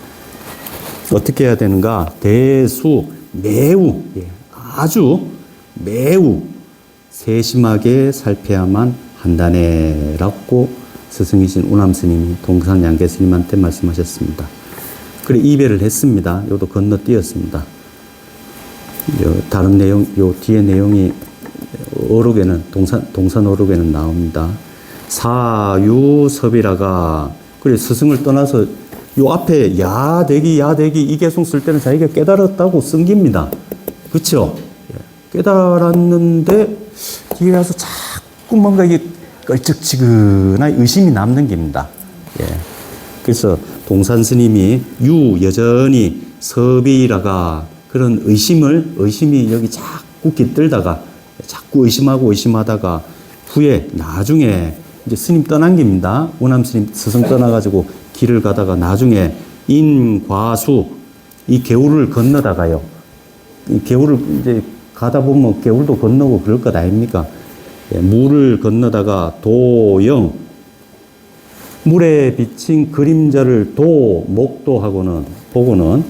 어떻게 해야 되는가? 대수, 매우, 아주 매우 세심하게 살펴야만 한다네. 라고 스승이신 우남 스님이 동산 양계 스님한테 말씀하셨습니다. 그래, 이별을 했습니다. 요도 건너뛰었습니다. 다른 내용, 요 뒤에 내용이 어록에는, 동산 어록에는 나옵니다. 사유섭이라가, 그래, 스승을 떠나서 요 앞에 야대기 이 개송 쓸 때는 자기가 깨달았다고 쓴 겁니다. 그쵸? 깨달았는데, 뒤에 가서 자꾸 뭔가 이게 껄쩍지근한 의심이 남는 겁니다. 그래서 동산 스님이 여전히 섭이라가 그런 의심이 여기 자꾸 깃들다가 자꾸 의심하다가 후에 나중에 이제 스님 떠난 겁니다. 우남 스님 스승 떠나가지고 길을 가다가 나중에 인과수 이 개울을 건너다가요. 이 개울을 이제 가다 보면 개울도 건너고 그럴 것 아닙니까? 물을 건너다가 도영 물에 비친 그림자를 목도하고는 보고는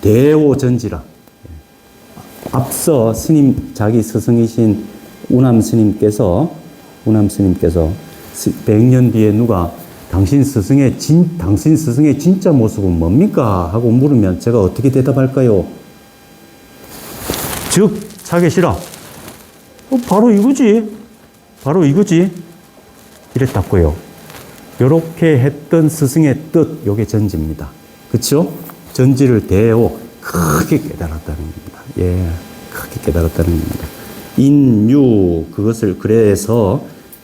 대오전지라. 앞서 자기 스승이신 우남 스님께서 100년 뒤에 누가 당신 스승의 진짜 모습은 뭡니까? 하고 물으면 제가 어떻게 대답할까요? 즉, 차계시라. 바로 이거지. 이랬다고요. 요렇게 했던 스승의 뜻, 요게 전지입니다. 그쵸? 전지를 크게 깨달았다는 겁니다. 크게 깨달았다는 겁니다.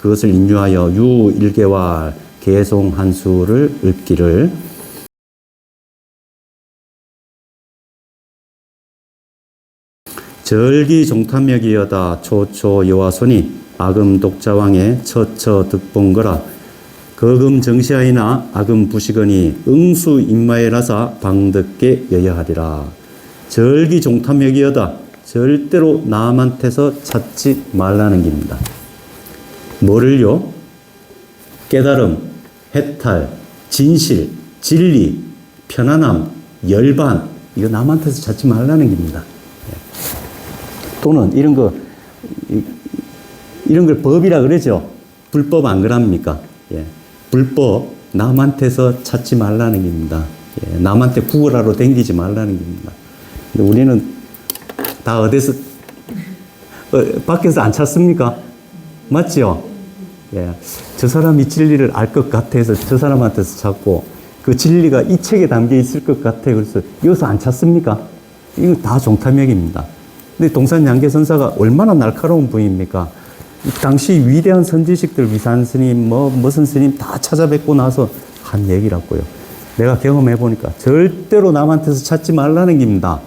그것을 인유하여 유일개와 개송한수를 읊기를 절기 종탐역이여다 초초 여와손이 아금 독자왕의 처처 득본거라 거금 정시하이나 아금 부시거니 응수 인마에라사 방득게 여여하리라. 절기 종탐역이여다. 절대로 남한테서 찾지 말라는 겁니다. 뭐를요? 깨달음, 해탈, 진실, 진리, 편안함, 열반 이거 남한테서 찾지 말라는 겁니다. 또는 이런 걸 법이라 그러죠. 불법 안 그럽니까? 불법 남한테서 찾지 말라는 겁니다. 남한테 구걸하러 댕기지 말라는 겁니다. 근데 우리는 다 어디서 밖에서 안 찾습니까? 맞죠? 저 사람이 진리를 알 것 같아서 저 사람한테서 찾고 그 진리가 이 책에 담겨 있을 것 같아 그래서 여기서 안 찾습니까? 이거 다 종탐역입니다. 근데 동산 양계선사가 얼마나 날카로운 분입니까? 이 당시 위대한 선지식들, 위산 스님, 무슨 스님 다 찾아뵙고 나서 한 얘기라고요. 내가 경험해 보니까 절대로 남한테서 찾지 말라는 겁니다.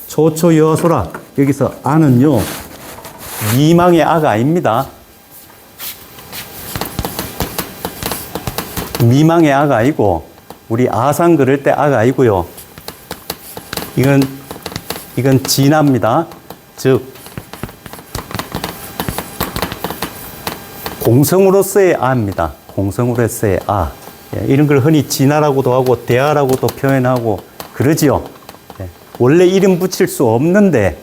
초초 여하소라. 여기서 아는요, 미망의 아가 아닙니다. 미망의 아가 아니고, 우리 아상 그럴 때 아가 아니고요. 이건 진화입니다. 즉, 공성으로서의 아입니다. 공성으로서의 아. 예, 이런 걸 흔히 진화라고도 하고, 대아라고도 표현하고, 그러지요. 예, 원래 이름 붙일 수 없는데,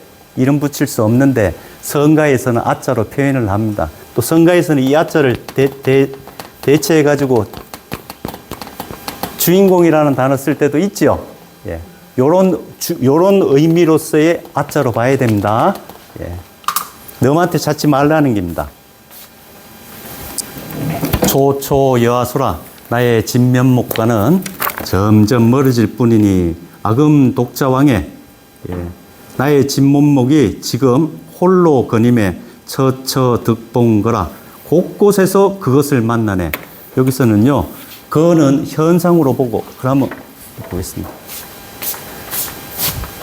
성가에서는 아자로 표현을 합니다. 또 성가에서는 이 아자를 대체해가지고, 주인공이라는 단어 쓸 때도 있죠. 예. 요런 의미로서의 아자로 봐야 됩니다. 예. 너한테 찾지 말라는 겁니다. 초초 여하소라. 나의 진면목과는 점점 멀어질 뿐이니 아금 독자왕의 나의 진면목이 지금 홀로 거님에 처처 득봉거라. 곳곳에서 그것을 만나네. 여기서는요, 그거는 현상으로 보고, 그러면 보겠습니다.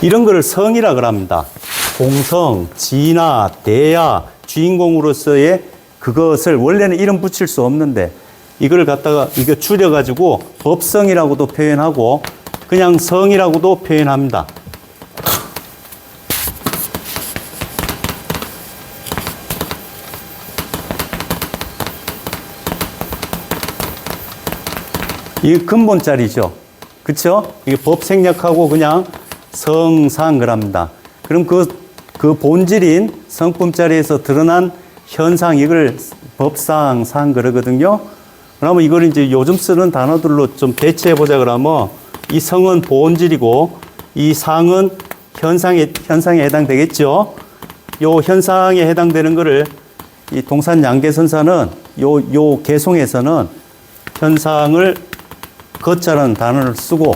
이런 거를 성이라 그럽니다. 공성, 진화, 대야, 주인공으로서의 그것을 원래는 이름 붙일 수 없는데, 이걸 갖다가 이거 줄여가지고 법성이라고도 표현하고, 그냥 성이라고도 표현합니다. 이게 근본자리죠. 그쵸? 이게 법생략하고 그냥 성상 그럽니다. 그럼 그 본질인 성품자리에서 드러난 현상, 이걸 법상, 상 그러거든요. 그러면 이걸 이제 요즘 쓰는 단어들로 좀 대체해보자 그러면, 이 성은 본질이고, 이 상은 현상에 해당되겠죠. 요 현상에 해당되는 거를 이 동산 양계선사는 요 개송에서는 현상을 거자라는 단어를 쓰고,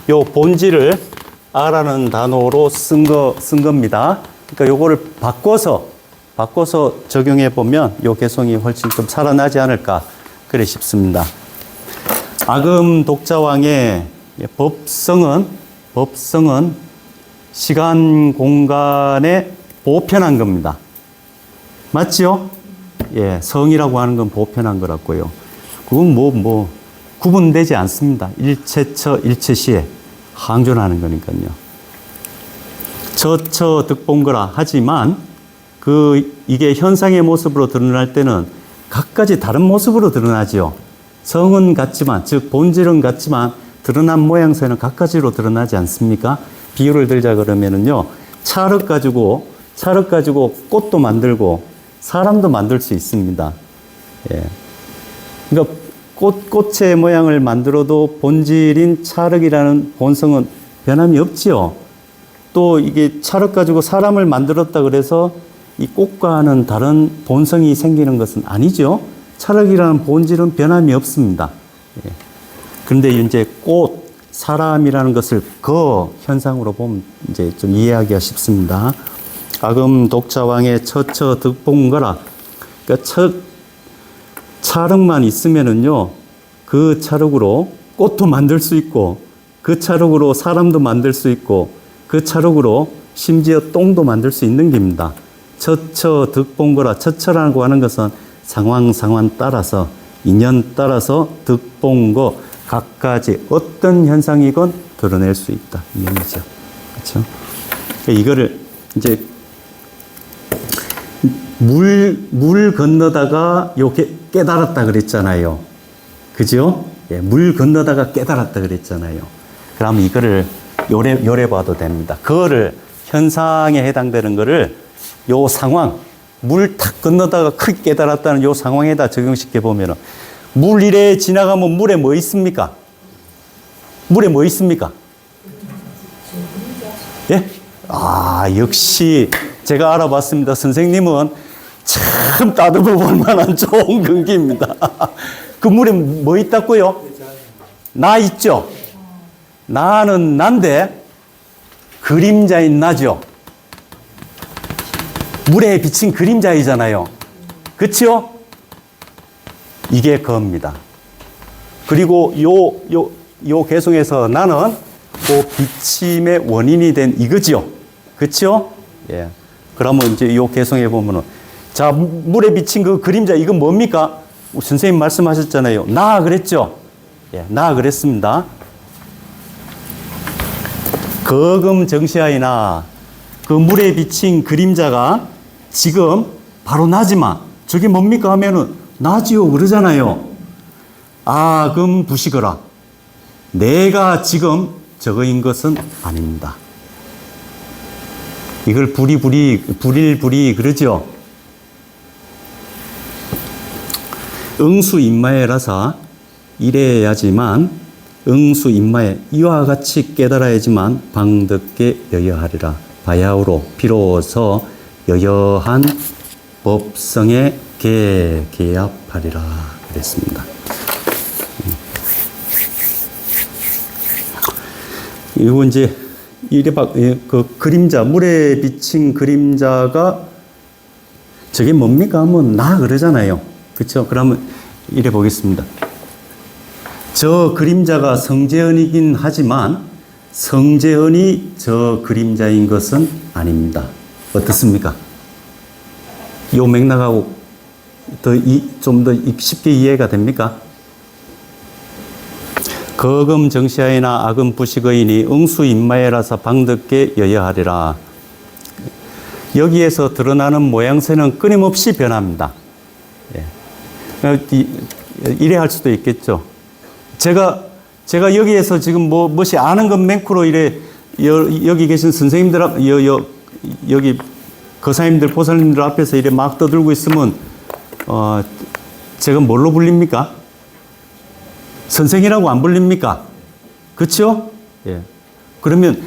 요 본질을 아라는 단어로 쓴 겁니다. 그러니까 요거를 바꿔서 적용해 보면 요 개송이 훨씬 좀 살아나지 않을까 그래 싶습니다. 아금 독자왕의 법성은 시간 공간에 보편한 겁니다. 맞죠? 예, 성이라고 하는 건 보편한 거라고요. 그건 구분되지 않습니다. 일체처 일체시에 항존하는 거니까요. 처처 득봉거라 하지만 이게 현상의 모습으로 드러날 때는 각가지 다른 모습으로 드러나지요. 성은 같지만, 즉 본질은 같지만 드러난 모양새는 각가지로 드러나지 않습니까? 비유를 들자 그러면은요, 찰흙 가지고 꽃도 만들고 사람도 만들 수 있습니다. 예. 그러니까 꽃의 모양을 만들어도 본질인 찰흙이라는 본성은 변함이 없지요. 또 이게 찰흙 가지고 사람을 만들었다 그래서 이 꽃과는 다른 본성이 생기는 것은 아니죠. 찰흙이라는 본질은 변함이 없습니다. 예. 그런데 이제 꽃, 사람이라는 것을 그 현상으로 보면 이제 좀 이해하기가 쉽습니다. 아금 독자왕의 처처 득봉거라. 그러니까 찰흙만 있으면은요, 그 찰흙으로 꽃도 만들 수 있고, 그 찰흙으로 사람도 만들 수 있고, 그 찰흙으로 심지어 똥도 만들 수 있는 겁니다. 처처 득봉거라. 처처라고 하는 것은 상황 따라서, 인연 따라서 득봉거, 각가지 어떤 현상이건 드러낼 수 있다. 이 얘기죠. 그렇죠? 이거를 이제 물 건너다가 깨달았다 그랬잖아요. 그죠? 예, 물 건너다가 깨달았다 그랬잖아요. 그러면 이거를 요래 봐도 됩니다. 그거를 현상에 해당되는 거를 요 상황, 물 탁 건너다가 크게 깨달았다는 요 상황에다 적용시켜 보면은, 물 이래 지나가면 물에 뭐 있습니까? 물에 뭐 있습니까? 예? 아, 역시 제가 알아봤습니다. 선생님은 참 따듬어 볼 만한 좋은 근기입니다. 그 물에 뭐 있다고요? 나 있죠? 나는 난데 그림자인 나죠? 물에 비친 그림자이잖아요. 그치요? 이게 겁니다. 그리고 요 개송에서 나는 그 비침의 원인이 된 이거지요. 그치요? 예. 그러면 이제 요 개송에 보면은, 자, 물에 비친 그 그림자, 이건 뭡니까? 선생님 말씀하셨잖아요. 나 그랬죠? 예, 나 그랬습니다. 거금정시하이나 그 물에 비친 그림자가 지금 바로 나지만 저게 뭡니까 하면은 나지요 그러잖아요. 아금 부시거라. 내가 지금 저거인 것은 아닙니다. 이걸 불일불이 그러죠. 응수인마에라사 이래야지만 응수인마에 이와 같이 깨달아야지만 방득게 여여하리라. 바야흐로 비로소 여여한 법성에 개합하리라 그랬습니다. 이거 이제 그 그림자, 물에 비친 그림자가 저게 뭡니까 하면 나 그러잖아요. 그렇죠? 그러면 이래 보겠습니다. 저 그림자가 성재현이긴 하지만 성재현이 저 그림자인 것은 아닙니다. 어떻습니까? 요 맥락하고 좀 더 쉽게 이해가 됩니까? 거금정시하이나 아금부식의인이 응수인마에라서 방득게 여여하리라. 여기에서 드러나는 모양새는 끊임없이 변합니다. 예. 이래 할 수도 있겠죠. 제가 여기에서 지금 무엇이 아는 것 많고로 이래 여기 계신 선생님들 여기 거사님들 보살님들 앞에서 이래 막 떠들고 있으면 제가 뭘로 불립니까? 선생이라고 안 불립니까? 그렇죠? 예. 그러면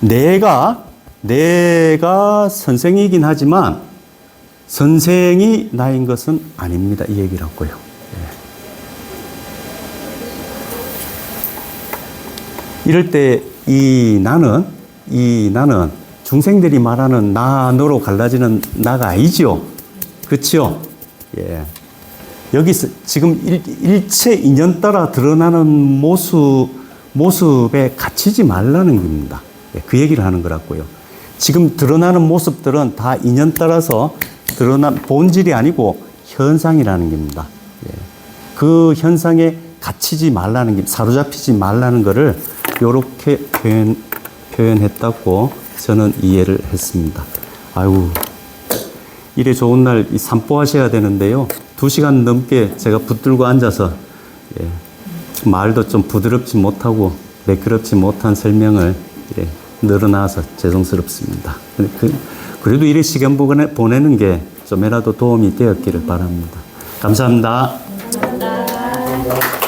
내가 선생이긴 하지만 선생이 나인 것은 아닙니다. 이 얘기라고요. 예. 이럴 때 이 나는 중생들이 말하는 나, 너로 갈라지는 나가 아니죠. 그렇죠? 예. 여기서 지금 일체 인연 따라 드러나는 모습에 갇히지 말라는 겁니다. 예, 그 얘기를 하는 거라고요. 지금 드러나는 모습들은 다 인연 따라서 드러난 본질이 아니고 현상이라는 겁니다. 예. 그 현상에 갇히지 말라는 게, 사로잡히지 말라는 것을 이렇게 표현했다고 저는 이해를 했습니다. 아이고, 이래 좋은 날 산보하셔야 되는데요. 2시간 넘게 제가 붙들고 앉아서 말도 좀 부드럽지 못하고 매끄럽지 못한 설명을 늘어나서 죄송스럽습니다. 그래도 이래 시간 보내는 게 좀이라도 도움이 되었기를 바랍니다. 감사합니다. 감사합니다.